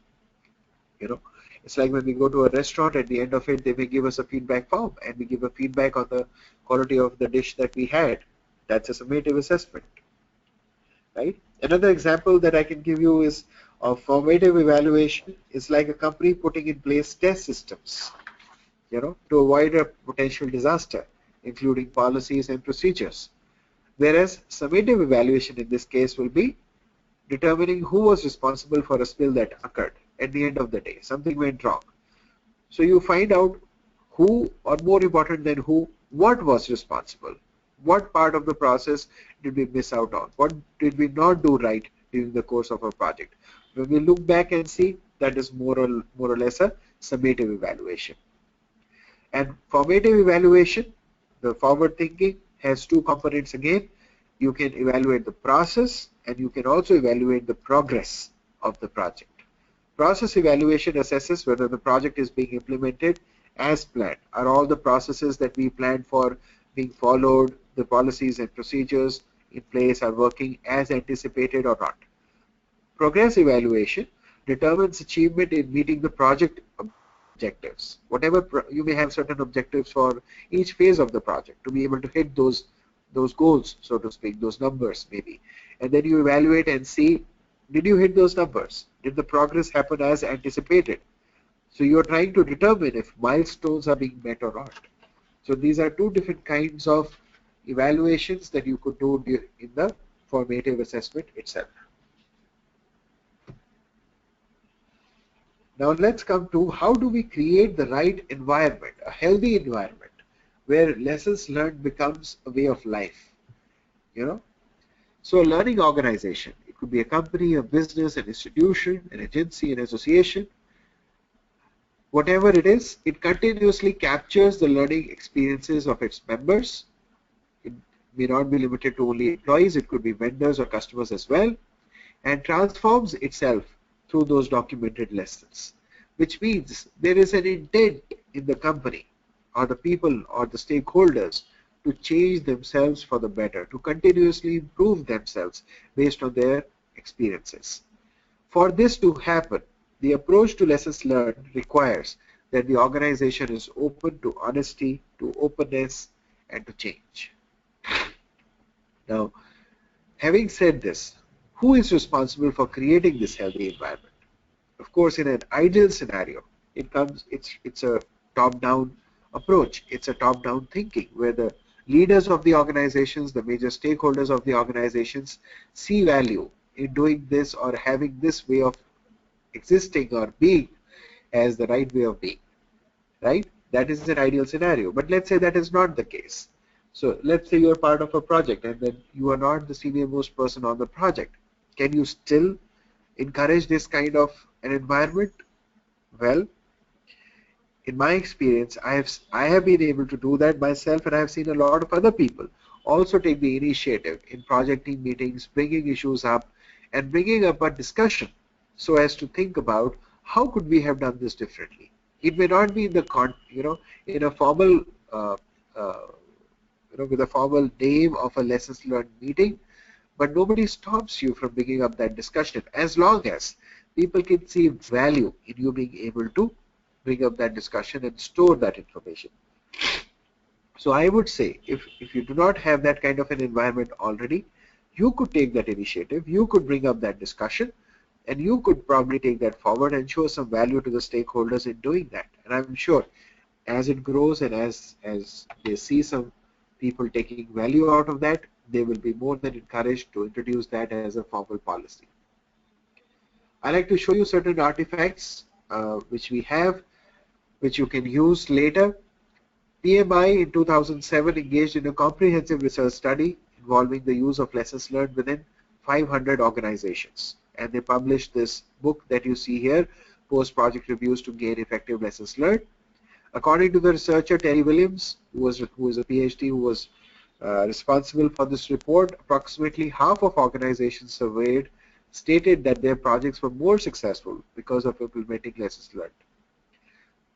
It's like when we go to a restaurant, at the end of it they may give us a feedback form and we give a feedback on the quality of the dish that we had. That's a summative assessment, right? Another example that I can give you is of formative evaluation is like a company putting in place test systems, to avoid a potential disaster, including policies and procedures. Whereas summative evaluation in this case will be determining who was responsible for a spill that occurred at the end of the day. Something went wrong. So you find out who, or more important than who, what was responsible. What part of the process did we miss out on? What did we not do right during the course of our project? When we look back and see, that is more or less a summative evaluation. And formative evaluation, the forward thinking, has two components again. You can evaluate the process and you can also evaluate the progress of the project. Process evaluation assesses whether the project is being implemented as planned. Are all the processes that we planned for being followed, the policies and procedures in place are working as anticipated or not. Progress evaluation determines achievement in meeting the project objectives. You may have certain objectives for each phase of the project to be able to hit those goals, so to speak, those numbers maybe. And then you evaluate and see, did you hit those numbers? Did the progress happen as anticipated? So you're trying to determine if milestones are being met or not. So these are two different kinds of, evaluations that you could do in the formative assessment itself. Now let's come to how do we create the right environment, a healthy environment where lessons learned becomes a way of life, you know. So a learning organization, it could be a company, a business, an institution, an agency, an association, whatever it is, it continuously captures the learning experiences of its members. It may not be limited to only employees, it could be vendors or customers as well, and transforms itself through those documented lessons, which means there is an intent in the company or the people or the stakeholders to change themselves for the better, to continuously improve themselves based on their experiences. For this to happen, the approach to lessons learned requires that the organization is open to honesty, to openness, and to change. Now, having said this, who is responsible for creating this healthy environment? Of course, in an ideal scenario, it's a top-down approach. It's a top-down thinking where the leaders of the organizations, the major stakeholders of the organizations see value in doing this or having this way of existing or being as the right way of being, right? That is an ideal scenario. But let's say that is not the case. So let's say you're part of a project and then you are not the senior most person on the project. Can you still encourage this kind of an environment? Well, in my experience, I have been able to do that myself, and I have seen a lot of other people also take the initiative in project team meetings, bringing issues up and bringing up a discussion so as to think about how could we have done this differently. It may not be in the in a formal with a formal name of a lessons learned meeting, but nobody stops you from bringing up that discussion as long as people can see value in you being able to bring up that discussion and store that information. So I would say if you do not have that kind of an environment already, you could take that initiative, you could bring up that discussion, and you could probably take that forward and show some value to the stakeholders in doing that. And I'm sure as it grows and as they see some people taking value out of that, they will be more than encouraged to introduce that as a formal policy. I like to show you certain artifacts which we have, which you can use later. PMI in 2007 engaged in a comprehensive research study involving the use of lessons learned within 500 organizations, and they published this book that you see here, Post-Project Reviews to Gain Effective Lessons Learned. According to the researcher Terry Williams, who is a PhD who was responsible for this report, approximately half of organizations surveyed stated that their projects were more successful because of implementing lessons learned.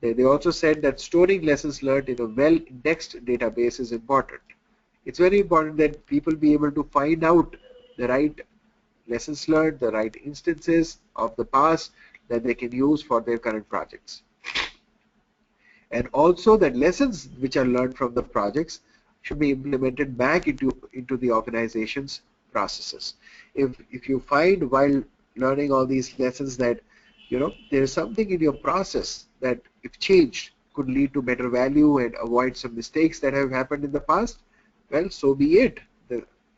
They also said that storing lessons learned in a well-indexed database is important. It's very important that people be able to find out the right lessons learned, the right instances of the past that they can use for their current projects. And also that lessons which are learned from the projects should be implemented back into the organization's processes. If you find while learning all these lessons that there is something in your process that if changed could lead to better value and avoid some mistakes that have happened in the past, well, so be it.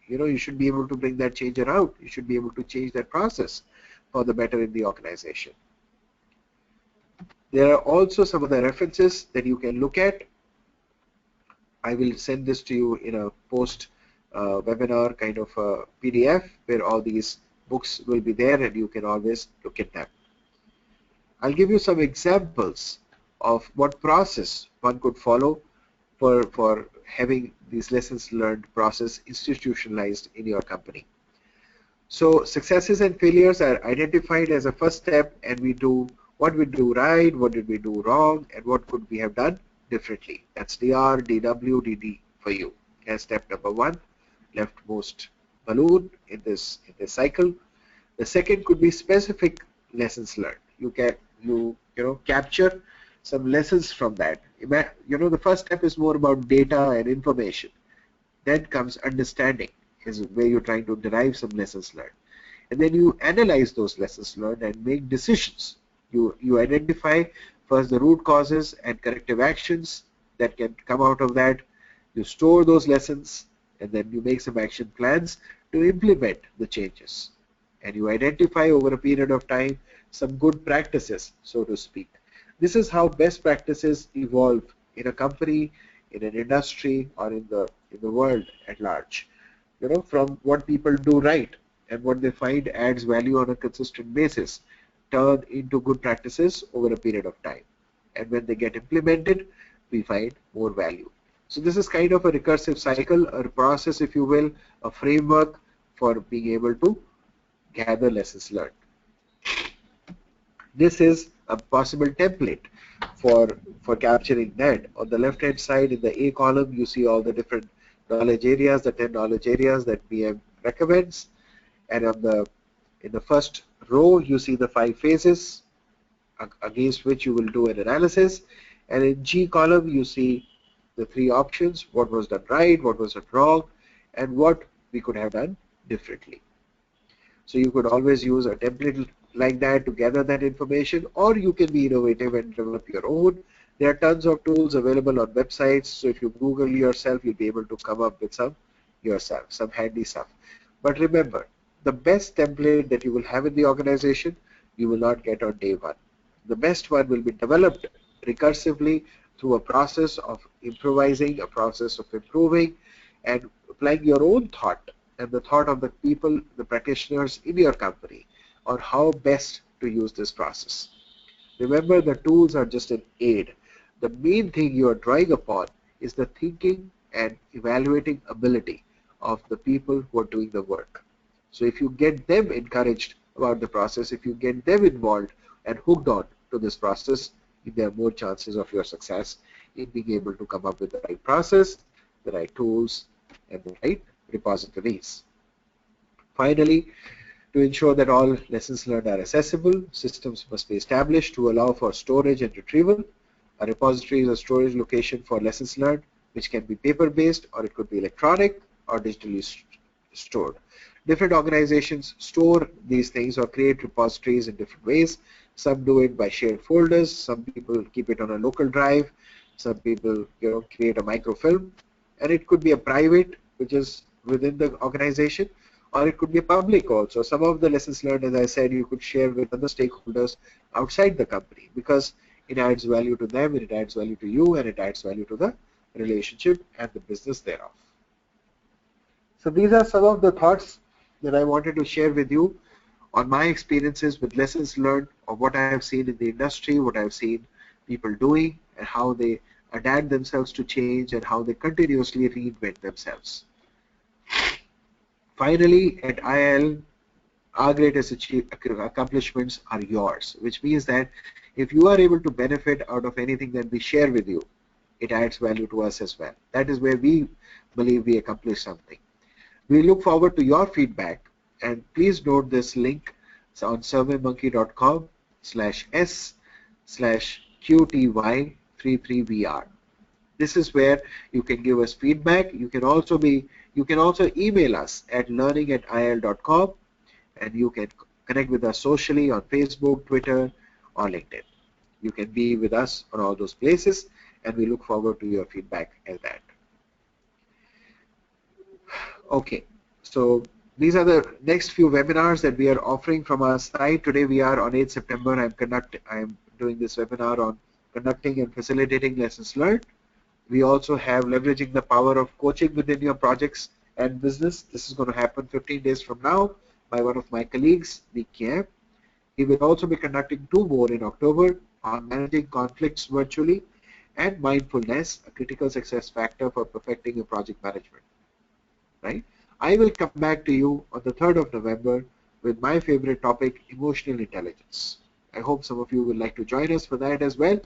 You should be able to bring that change around. You should be able to change that process for the better in the organization. There are also some of the references that you can look at. I will send this to you in a post webinar kind of a PDF where all these books will be there and you can always look at them. I'll give you some examples of what process one could follow for having these lessons learned process institutionalized in your company. So successes and failures are identified as a first step, and we do what we do right, what did we do wrong, and what could we have done differently. That's DR, DW, DD for you as step number one, leftmost balloon in this cycle. The second could be specific lessons learned. You capture some lessons from that. The first step is more about data and information. Then comes understanding, is where you're trying to derive some lessons learned. And then you analyze those lessons learned and make decisions. You identify first the root causes and corrective actions that can come out of that. You store those lessons, and then you make some action plans to implement the changes. And you identify over a period of time some good practices, so to speak. This is how best practices evolve in a company, in an industry, or in the world at large. From what people do right and what they find adds value on a consistent basis, turn into good practices over a period of time. And when they get implemented, we find more value. So this is kind of a recursive cycle, a process, if you will, a framework for being able to gather lessons learned. This is a possible template for capturing that. On the left hand side in the A column, you see all the different knowledge areas, the 10 knowledge areas that BM recommends, and in the first row you see the 5 phases against which you will do an analysis, and in G column you see the 3 options: what was done right, what was done wrong, and what we could have done differently. So you could always use a template like that to gather that information, or you can be innovative and develop your own. There are tons of tools available on websites, so if you Google yourself, you'll be able to come up with some yourself, some handy stuff. But remember, the best template that you will have in the organization, you will not get on day one. The best one will be developed recursively through a process of improvising, a process of improving, and applying your own thought and the thought of the people, the practitioners in your company, on how best to use this process. Remember, the tools are just an aid. The main thing you are drawing upon is the thinking and evaluating ability of the people who are doing the work. So if you get them encouraged about the process, if you get them involved and hooked on to this process, there are more chances of your success in being able to come up with the right process, the right tools, and the right repositories. Finally, to ensure that all lessons learned are accessible, systems must be established to allow for storage and retrieval. A repository is a storage location for lessons learned, which can be paper-based, or it could be electronic or digitally stored. Different organizations store these things or create repositories in different ways. Some do it by shared folders, some people keep it on a local drive, some people create a microfilm, and it could be a private, which is within the organization, or it could be public also. Some of the lessons learned, as I said, you could share with other stakeholders outside the company because it adds value to them, it adds value to you, and it adds value to the relationship and the business thereof. So these are some of the thoughts that I wanted to share with you on my experiences with lessons learned, of what I have seen in the industry, what I have seen people doing, and how they adapt themselves to change and how they continuously reinvent themselves. Finally, at IIL, our greatest accomplishments are yours, which means that if you are able to benefit out of anything that we share with you, it adds value to us as well. That is where we believe we accomplish something. We look forward to your feedback, and please note this link. It's on surveymonkey.com/s/QTY33VR. This is where you can give us feedback. You can also email us at learning@iil.com, and you can connect with us socially on Facebook, Twitter, or LinkedIn. You can be with us on all those places, and we look forward to your feedback as that. Okay, so these are the next few webinars that we are offering from our side. Today we are on 8th September. I am doing this webinar on conducting and facilitating lessons learned. We also have leveraging the power of coaching within your projects and business. This is going to happen 15 days from now by one of my colleagues, Nick Kier. He will also be conducting 2 more in October on managing conflicts virtually and mindfulness, a critical success factor for perfecting your project management. Right? I will come back to you on the 3rd of November with my favorite topic, emotional intelligence. I hope some of you would like to join us for that as well.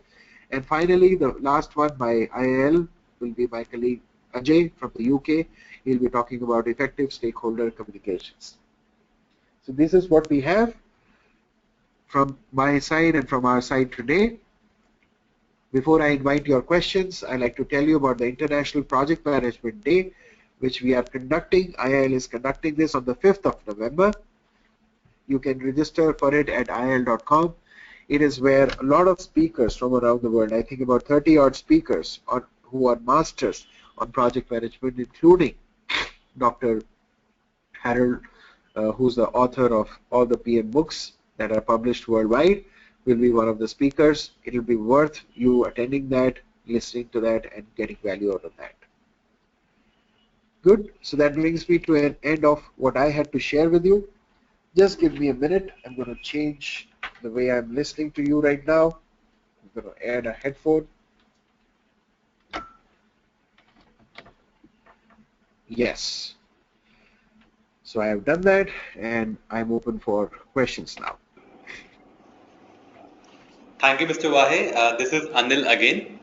And finally, the last one by IIL will be my colleague Ajay from the UK. He'll be talking about effective stakeholder communications. So this is what we have from my side and from our side today. Before I invite your questions, I'd like to tell you about the International Project Management Day, which we are conducting. IIL is conducting this on the 5th of November. You can register for it at iil.com. It is where a lot of speakers from around the world, I think about 30 odd speakers who are masters on project management, including Dr. Harold, who's the author of all the PM books that are published worldwide, will be one of the speakers. It will be worth you attending that, listening to that, and getting value out of that. Good. So that brings me to an end of what I had to share with you. Just give me a minute. I'm going to change the way I'm listening to you right now. I'm going to add a headphone. Yes. So I have done that, and I'm open for questions now. Thank you, Mr. Wahe. This is Anil again.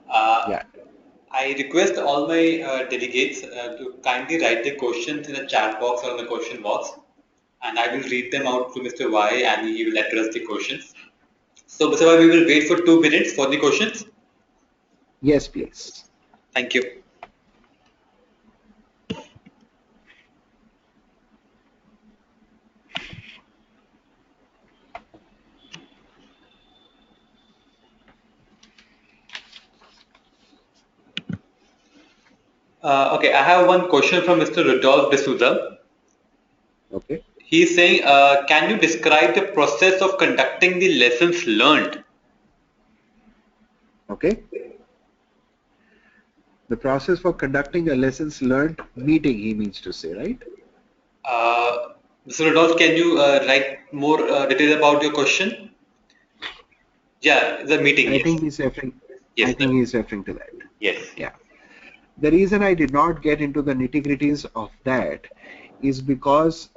Yeah. I request all my delegates to kindly write their questions in the chat box or in the question box, and I will read them out to Mr. Wahe and he will address the questions. So, Mr. Wahe, we will wait for 2 minutes for the questions. Yes, please. Thank you. Okay, I have one question from Mr. Rodolphe D'Souza. Okay. He's saying, can you describe the process of conducting the lessons learned? Okay. The process for conducting a lessons learned meeting, he means to say, right? Mr. Rodolphe, can you write more details about your question? Yeah, the meeting, I yes. think he's referring. Yes, I think he's referring to that. yes. Yeah. The reason I did not get into the nitty-gritties of that is because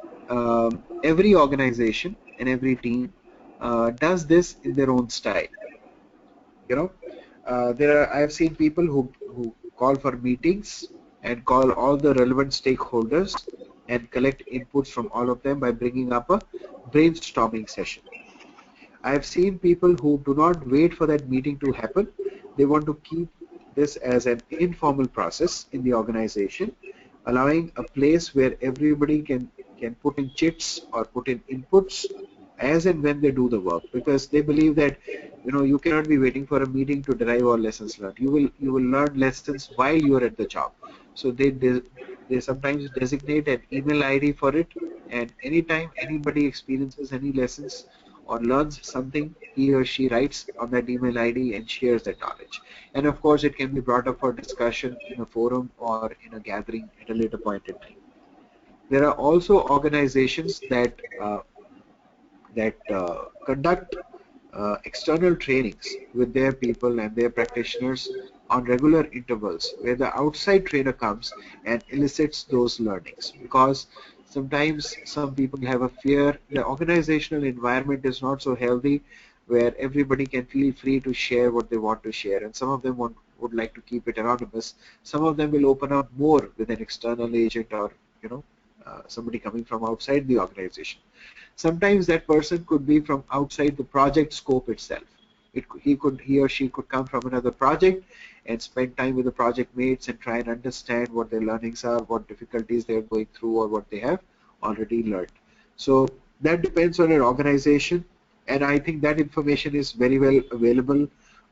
every organization and every team does this in their own style. You know, I have seen people who call for meetings and call all the relevant stakeholders and collect inputs from all of them by bringing up a brainstorming session. I have seen people who do not wait for that meeting to happen. They want to keep this as an informal process in the organization, allowing a place where everybody can put in chits or put in inputs as and when they do the work, because they believe that you cannot be waiting for a meeting to derive all lessons learned. You will learn lessons while you are at the job. So they sometimes designate an email ID for it, and anytime anybody experiences any lessons or learns something, he or she writes on that email ID and shares that knowledge. And of course, it can be brought up for discussion in a forum or in a gathering at a later point in time. There are also organizations that conduct external trainings with their people and their practitioners on regular intervals, where the outside trainer comes and elicits those learnings, because sometimes some people have a fear the organizational environment is not so healthy where everybody can feel free to share what they want to share, and some of them would like to keep it anonymous. Some of them will open up more with an external agent or somebody coming from outside the organization. Sometimes that person could be from outside the project scope itself. He or she could come from another project and spend time with the project mates and try and understand what their learnings are, what difficulties they're going through, or what they have already learned. So that depends on an organization, and I think that information is very well available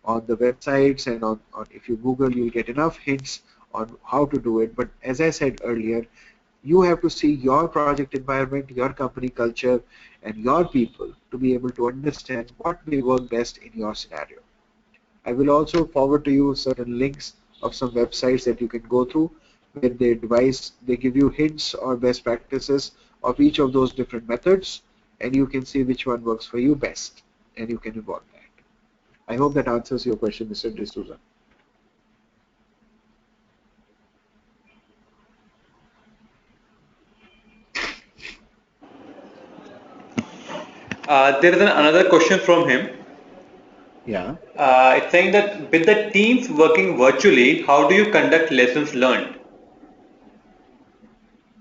on the websites, and on if you Google, you'll get enough hints on how to do it. But as I said earlier, you have to see your project environment, your company culture, and your people to be able to understand what may work best in your scenario. I will also forward to you certain links of some websites that you can go through where they give you hints or best practices of each of those different methods, and you can see which one works for you best, and you can evolve that. I hope that answers your question, Mr. D'Souza. There is another question from him. Yeah. It's saying that with the teams working virtually, how do you conduct lessons learned?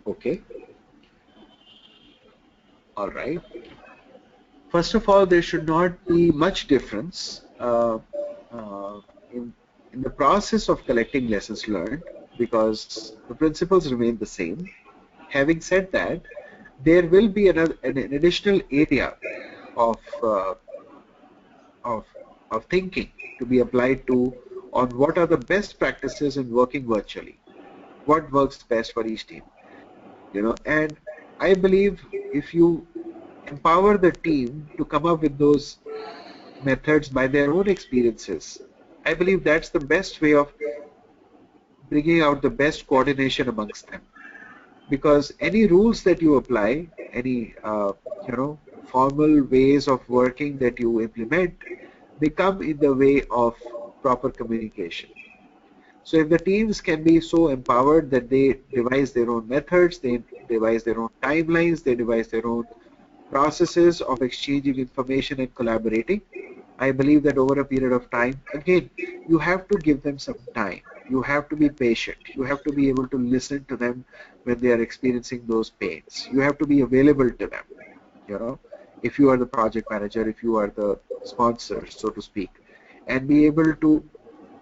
Okay. All right. First of all, there should not be much difference uh, in the process of collecting lessons learned, because the principles remain the same. Having said that, there will be an additional area of, uh, of of thinking to be applied to on what are the best practices in working virtually. What works best for each team? And I believe if you empower the team to come up with those methods by their own experiences, I believe that's the best way of bringing out the best coordination amongst them. Because any rules that you apply, any formal ways of working that you implement, they come in the way of proper communication. So if the teams can be so empowered that they devise their own methods, they devise their own timelines, they devise their own processes of exchanging information and collaborating, I believe that over a period of time, again, you have to give them some time. You have to be patient. You have to be able to listen to them when they are experiencing those pains. You have to be available to them, you know, if you are the project manager, if you are the sponsor, so to speak, and be able to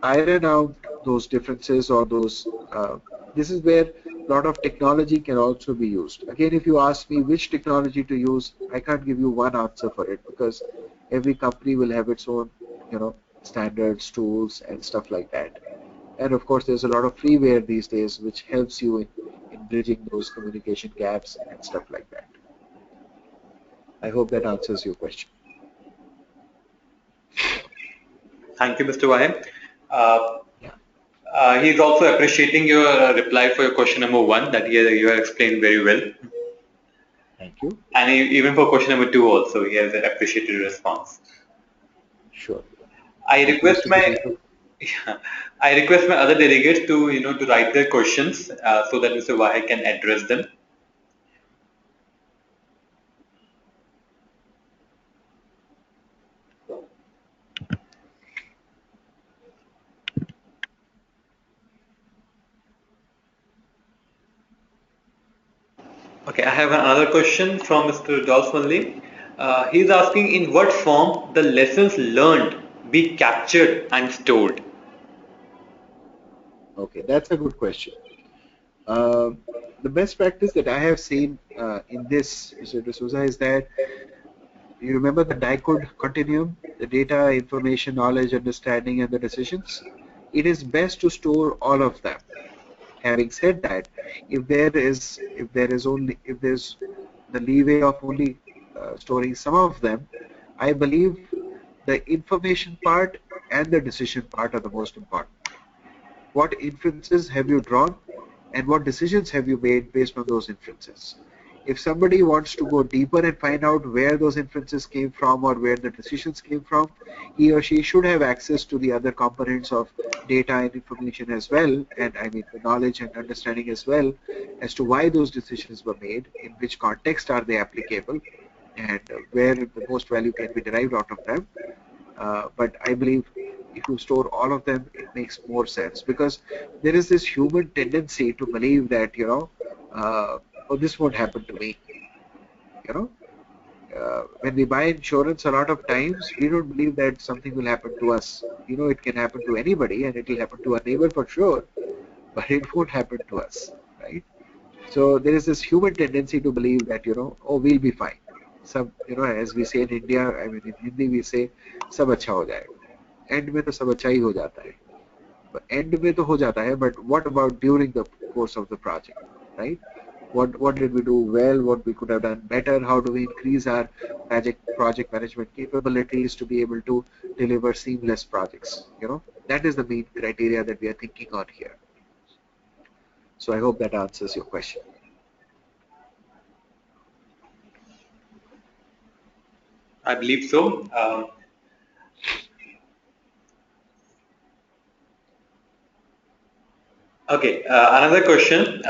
iron out those differences or those. This is where a lot of technology can also be used. Again, if you ask me which technology to use, I can't give you one answer for it because every company will have its own, standards, tools, and stuff like that. And of course, there's a lot of freeware these days which helps you in bridging those communication gaps and stuff like that. I hope that answers your question. Thank you, Mr. Wahid. Uh, Yeah, he's also appreciating your reply for your question number one that you have explained very well. thank you. And even for question number two also, he has appreciated your response. Sure. I Thank you, request Mr. my Potato. I request my other delegates to to write their questions so that Mr. Wahid can address them. Okay, I have another question from Mr. Dolph Malley. He's asking in what form the lessons learned be captured and stored. Okay, that's a good question. Uh, the best practice that I have seen in this, Mr. D'Souza, is that you remember the DICODE continuum, the data, information, knowledge, understanding, and the decisions. It is best to store all of them. Having said that, if there's the leeway of only storing some of them, I believe the information part and the decision part are the most important. What inferences have you drawn and what decisions have you made based on those inferences? If somebody wants to go deeper and find out where those inferences came from or where the decisions came from, he or she should have access to the other components of data and information as well, and I mean the knowledge and understanding as well as to why those decisions were made, in which context are they applicable, and where the most value can be derived out of them. But I believe if you store all of them, it makes more sense because there is this human tendency to believe that, oh, this won't happen to me. You know, when we buy insurance, a lot of times we don't believe that something will happen to us. It can happen to anybody and it will happen to our neighbor for sure, but it won't happen to us, right? So there is this human tendency to believe that, oh, we'll be fine. Some, as we say in India, I mean, in Hindi we say, सब अच्छा हो जाएगा. And में तो सब अच्छा ही हो जाता है. एंड में तो हो जाता है, but what about during the course of the project, right? What did we do well? What we could have done better? How do we increase our project management capabilities to be able to deliver seamless projects? That is the main criteria that we are thinking on here. So I hope that answers your question. I believe so. Okay, another question.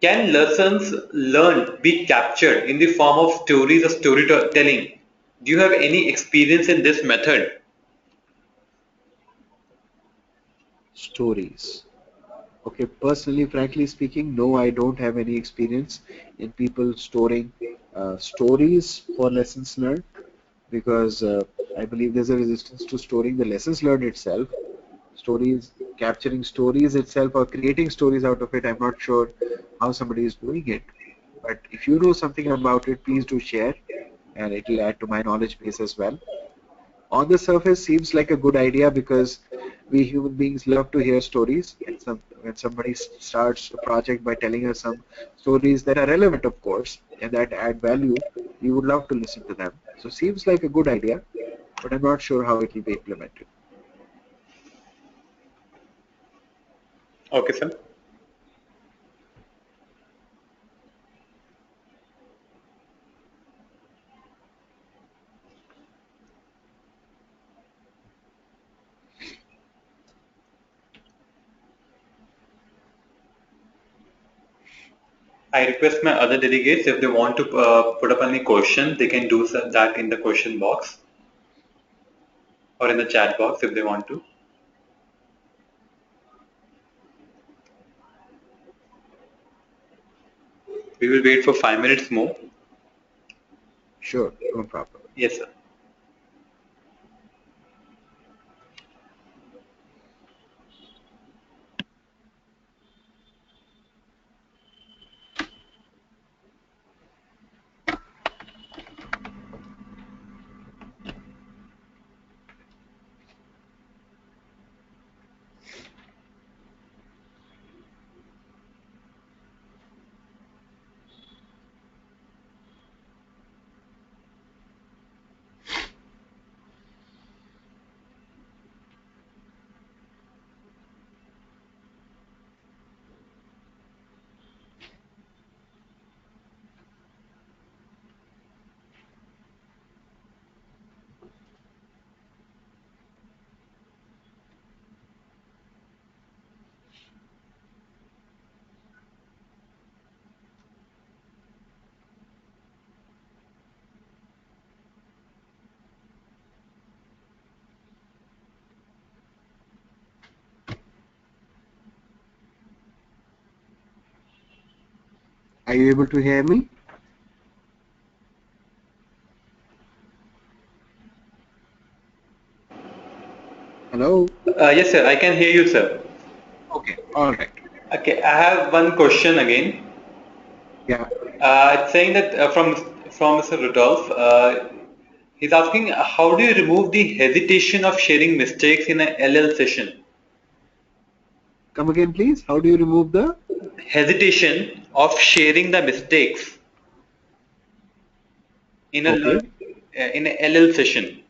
Can lessons learned be captured in the form of stories or storytelling? Do you have any experience in this method? Stories. Okay, personally, frankly speaking, no, I don't have any experience in people storing stories for lessons learned because I believe there's a resistance to storing the lessons learned itself. Stories, capturing stories itself or creating stories out of it, I'm not sure how somebody is doing it. But if you know something about it, please do share and it will add to my knowledge base as well. On the surface, seems like a good idea because We human beings love to hear stories, and when somebody starts a project by telling us some stories that are relevant, of course, and that add value, we would love to listen to them. So seems like a good idea, but I'm not sure how it will be implemented. Okay, sir. I request my other delegates if they want to put up any question, they can do that in the question box or in the chat box if they want to. We will wait for 5 minutes more. Sure, no problem. Yes, sir. Are you able to hear me? Hello? Yes, sir. I can hear you, sir. Okay, all right. Okay, I have one question again. Yeah, It's saying that from Mr. Rudolph, he's asking how do you remove the hesitation of sharing mistakes in an LL session? come again, please. How do you remove the? Hesitation of sharing the mistakes in a Okay, in a LL session.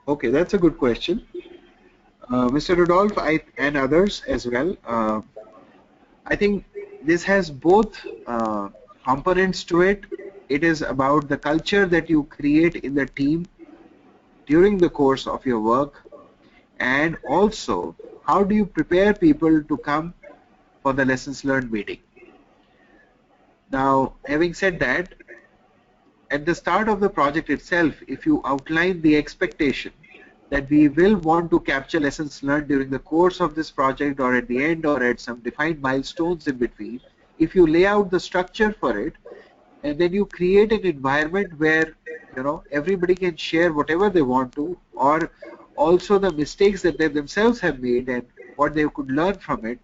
okay, that's a good question. Mr. Rudolph, and others as well. I think this has both components to it. It is about the culture that you create in the team during the course of your work, and also how do you prepare people to come for the lessons learned meeting. Now, having said that, at the start of the project itself, if you outline the expectation that we will want to capture lessons learned during the course of this project or at the end or at some defined milestones in between, if you lay out the structure for it, and then you create an environment where everybody can share whatever they want to, or also the mistakes that they themselves have made and what they could learn from it,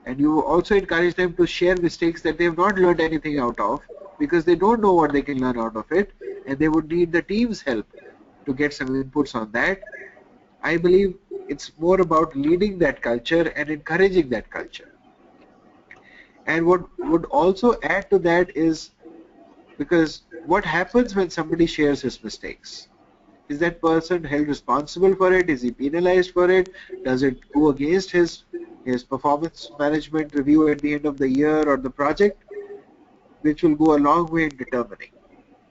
and you also encourage them to share mistakes that they have not learned anything out of because they don't know what they can learn out of it, and they would need the team's help to get some inputs on that. I believe it's more about leading that culture and encouraging that culture. And what would also add to that is, because what happens when somebody shares his mistakes? Is that person held responsible for it? Is he penalized for it? Does it go against his performance management review at the end of the year or the project? Which will go a long way in determining.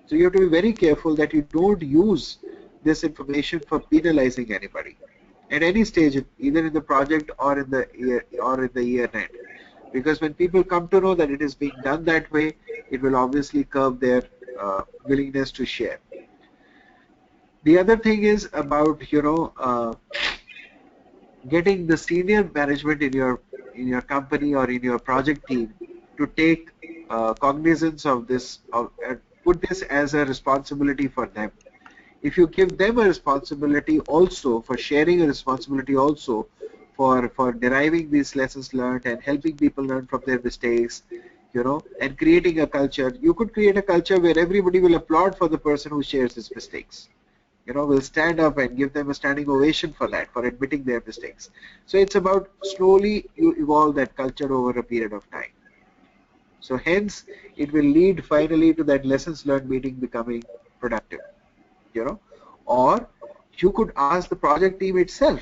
So you have to be very careful that you don't use this information for penalizing anybody at any stage, either in the project or in the year end. Because when people come to know that it is being done that way, it will obviously curb their willingness to share. The other thing is about getting the senior management in your company or in your project team to take cognizance of this, put this as a responsibility for them. If you give them a responsibility also for sharing a responsibility also for deriving these lessons learned and helping people learn from their mistakes, and creating a culture, you could create a culture where everybody will applaud for the person who shares his mistakes. will stand up and give them a standing ovation for that, for admitting their mistakes. So it's about slowly you evolve that culture over a period of time. So hence, it will lead finally to that lessons learned meeting becoming productive, you know. Or you could ask the project team itself,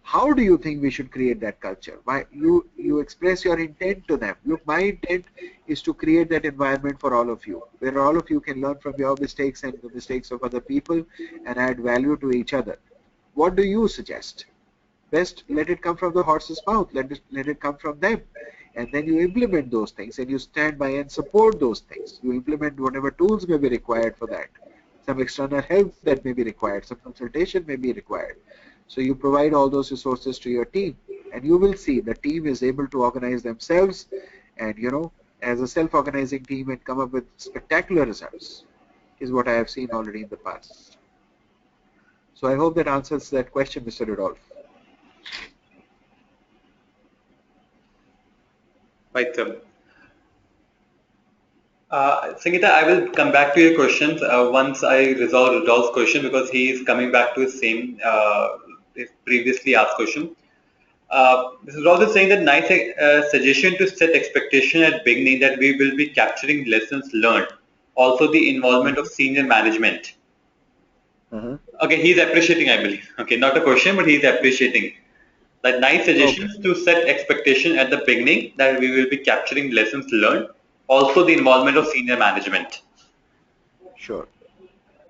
how do you think we should create that culture? Why you express your intent to them. Look, my intent is to create that environment for all of you, where all of you can learn from your mistakes and the mistakes of other people and add value to each other. What do you suggest? Best let it come from the horse's mouth. Let it come from them. And then you implement those things and you stand by and support those things. You implement whatever tools may be required for that. Some external help that may be required, some consultation may be required. So you provide all those resources to your team, and you will see the team is able to organize themselves and, as a self-organizing team and come up with spectacular results, is what I have seen already in the past. So I hope that answers that question, Mr. Rudolph. Right. Sangeeta, I will come back to your questions once I resolve Rudolph's question, because he is coming back to his same his previously asked question. This is also saying that nice suggestion to set expectation at beginning that we will be capturing lessons learned. Also the involvement of senior management. Okay, he's appreciating, I believe. Okay, not a question, but he's appreciating. That nice suggestions to set expectation at the beginning that we will be capturing lessons learned. Also the involvement of senior management. Sure.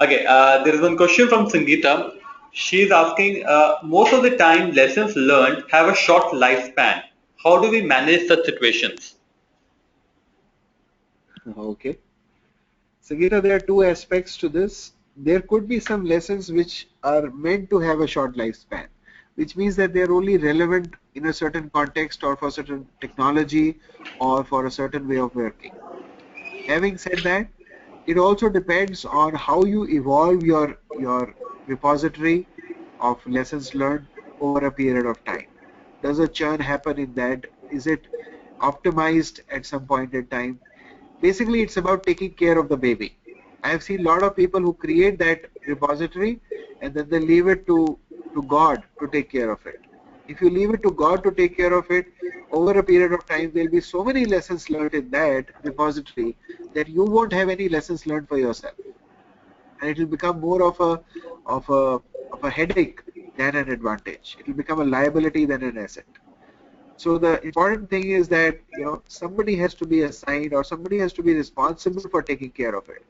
Okay, there is one question from Sangeeta. She's asking, most of the time lessons learned have a short lifespan. How do we manage such situations? Okay. Sangeeta, there are two aspects to this. There could be some lessons which are meant to have a short lifespan, which means that they're only relevant in a certain context or for certain technology or for a certain way of working. Having said that, it also depends on how you evolve your repository of lessons learned over a period of time. Does a churn happen in that? Is it optimized at some point in time? Basically, it's about taking care of the baby. I have seen a lot of people who create that repository and then they leave it to God to take care of it. If you leave it to God to take care of it, over a period of time, there'll be so many lessons learned in that repository that you won't have any lessons learned for yourself, and it will become more of a headache than an advantage. It will become a liability than an asset. So the important thing is that somebody has to be assigned or somebody has to be responsible for taking care of it.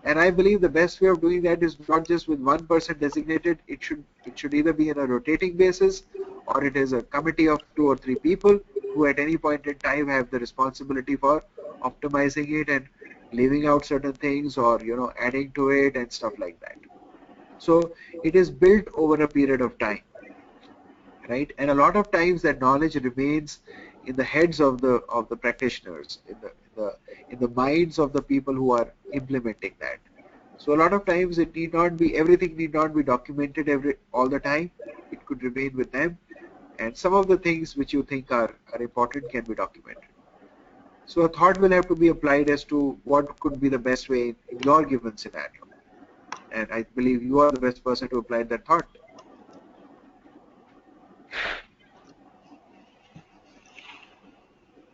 And I believe the best way of doing that is not just with one person designated. It should either be on a rotating basis or it is a committee of 2 or 3 people who at any point in time have the responsibility for optimizing it and leaving out certain things or adding to it and stuff like that. So it is built over a period of time, right? And a lot of times that knowledge remains in the heads of the practitioners, in the minds of the people who are implementing that. So a lot of times it need not be, everything need not be documented all the time. It could remain with them, and some of the things which you think are important can be documented. So a thought will have to be applied as to what could be the best way in your given scenario. And I believe you are the best person to apply that thought.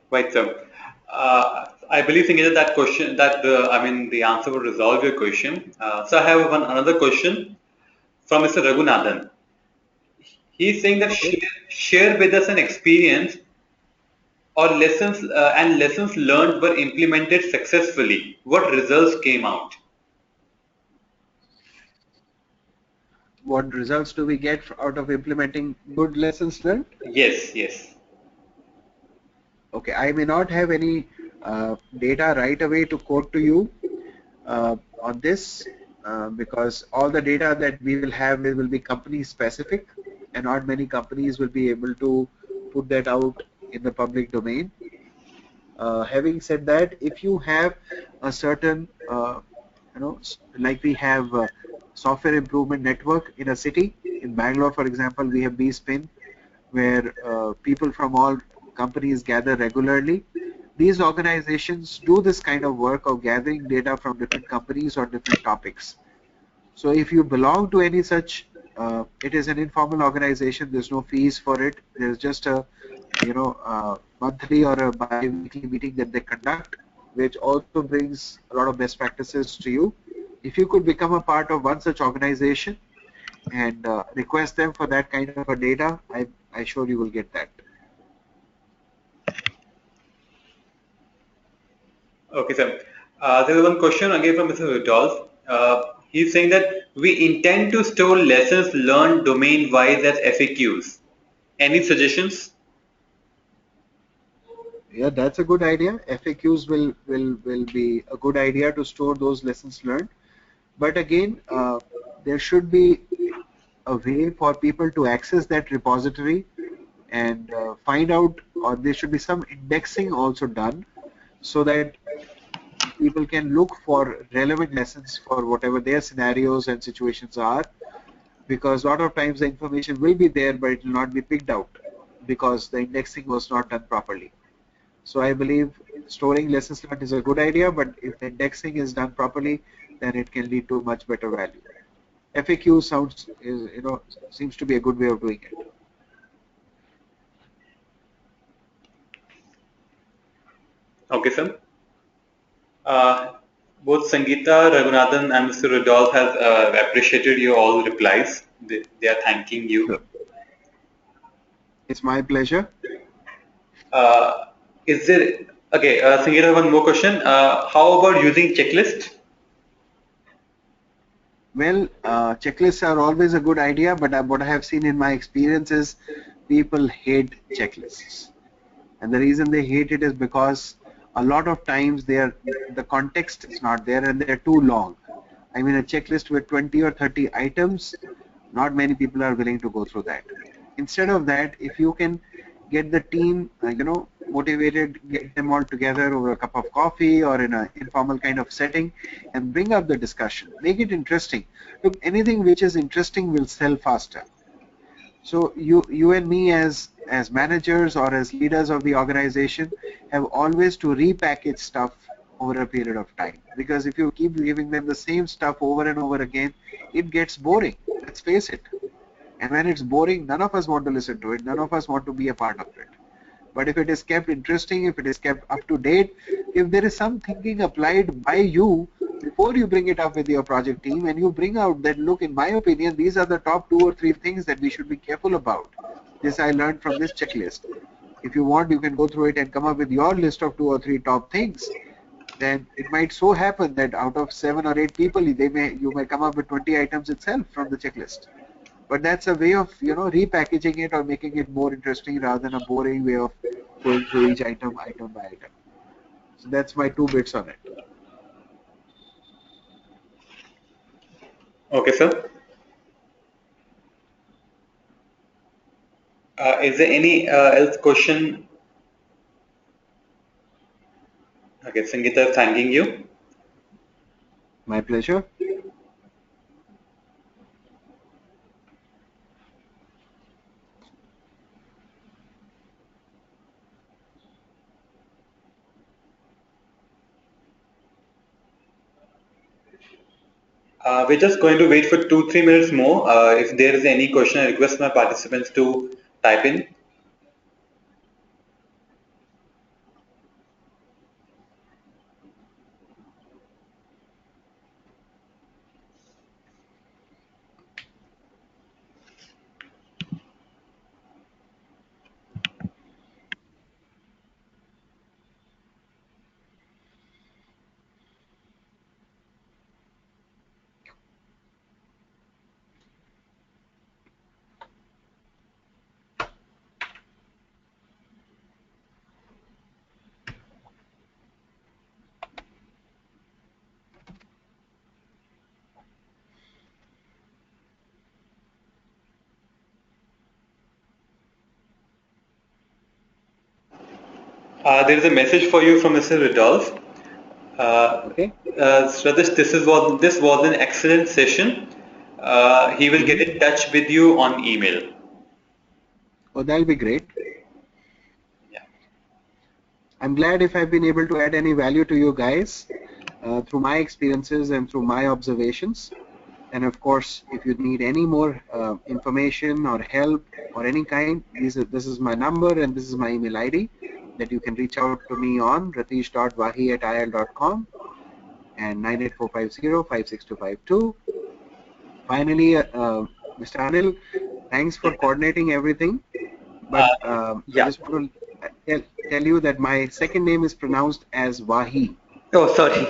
Right, sir. I believe, Sangeeta, that question, the answer will resolve your question. So I have another question from Mr. Raghunathan. He's saying that share with us an experience or lessons learned were implemented successfully. What results came out? What results do we get out of implementing good lessons learned? Yes, yes. Okay, I may not have any data right away to quote to you on this because all the data that we will have will be company specific, and not many companies will be able to put that out in the public domain. Having said that, if you have a certain, like we have software improvement network in a city, in Bangalore, for example, we have BSpin, where people from all companies gather regularly. These organizations do this kind of work of gathering data from different companies on different topics. So if you belong to any such, it is an informal organization. There's no fees for it. There's just a monthly or a bi-weekly meeting that they conduct, which also brings a lot of best practices to you. If you could become a part of one such organization and request them for that kind of a data, I sure you will get that. Okay, sir. There is one question again from Mr. Rudolph. He's saying that we intend to store lessons learned domain-wise as FAQs. Any suggestions? Yeah, that's a good idea. FAQs will be a good idea to store those lessons learned. But again, there should be a way for people to access that repository and find out, or there should be some indexing also done so that people can look for relevant lessons for whatever their scenarios and situations are, because a lot of times the information will be there but it will not be picked out because the indexing was not done properly. So I believe storing lessons learned is a good idea, but if the indexing is done properly, then it can lead to much better value. FAQ seems to be a good way of doing it. Okay, sir. Uh, Both Sangeeta, Raghunathan, and Mr. Rudolph have appreciated your all replies. They are thanking you. Sure. It's my pleasure. Uh, is there okay? Sangeeta, one more question. How about using checklist? Well, checklists are always a good idea, but what I have seen in my experience is people hate checklists. And the reason they hate it is because a lot of times the context is not there and they're too long. I mean, a checklist with 20 or 30 items, not many people are willing to go through that. Instead of that, if you can get the team, motivated, get them all together over a cup of coffee or in an informal kind of setting and bring up the discussion, make it interesting. Look, anything which is interesting will sell faster. So you and me as managers or as leaders of the organization have always to repackage stuff over a period of time, because if you keep giving them the same stuff over and over again, it gets boring. Let's face it. And when it's boring, none of us want to listen to it. None of us want to be a part of it. But if it is kept interesting, if it is kept up to date, if there is some thinking applied by you before you bring it up with your project team and you bring out that, look, in my opinion, these are the top 2 or 3 things that we should be careful about. This I learned from this checklist. If you want, you can go through it and come up with your list of 2 or 3 top things. Then it might so happen that out of 7 or 8 people, you may come up with 20 items itself from the checklist. But that's a way of repackaging it or making it more interesting rather than a boring way of going through each item by item. So that's my 2 bits on it. Okay, sir. Is there any else question? Okay, Sangeeta, thanking you. My pleasure. We're just going to wait for 2-3 minutes more. If there is any question, I request my participants to type in. There is a message for you from Mr. Rudolph. Okay. Sradish, this was an excellent session. He will get in touch with you on email. Oh, that'll be great. Yeah. I'm glad if I've been able to add any value to you guys through my experiences and through my observations. And of course, if you need any more information or help or any kind, this is my number and this is my email ID that you can reach out to me on ratish.wahi@il.com and 98450 56252. Finally, Mr. Anil, thanks for coordinating everything. But I Yeah. just want to tell you that my second name is pronounced as Wahi. Oh, sorry.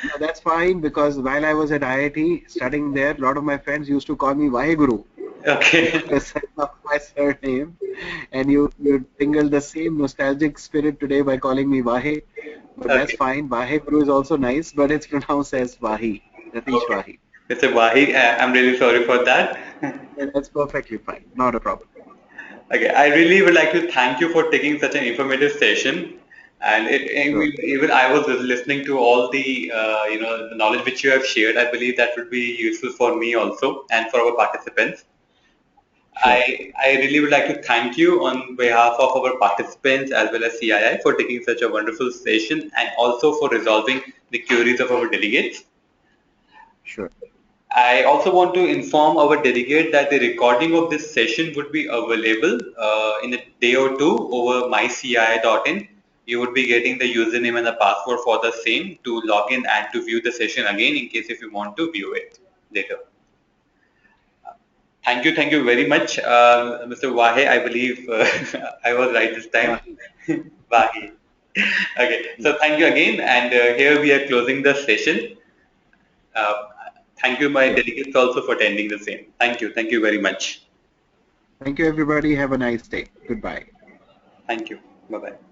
No, that's fine because while I was at IIT studying there, a lot of my friends used to call me Vaheguru Okay. because of my surname. And you tingle the same nostalgic spirit today by calling me Vahe, but that's Okay. fine. Vaheguru is also nice, but it's pronounced as Vahi, Ratish Okay. Vahi. Mr. Wahi, I'm really sorry for that. And that's perfectly fine, not a problem. Okay, I really would like to thank you for taking such an informative session. And Sure, even I was listening to all the the knowledge which you have shared. I believe that would be useful for me also and for our participants. sure. I really would like to thank you on behalf of our participants as well as CII for taking such a wonderful session and also for resolving the queries of our delegates. Sure. I also want to inform our delegate that the recording of this session would be available in a day or two over mycii.in. You would be getting the username and the password for the same to log in and to view the session again in case if you want to view it later. Thank you very much, Mr. Wahe. I believe I was right this time. Vahi. Wahe. Okay, Yeah. so thank you again, and here we are closing the session. Uh, Thank you, my Sure. delegates, also for attending the same. Thank you very much. Thank you, everybody. Have a nice day. Goodbye. Thank you. Bye bye.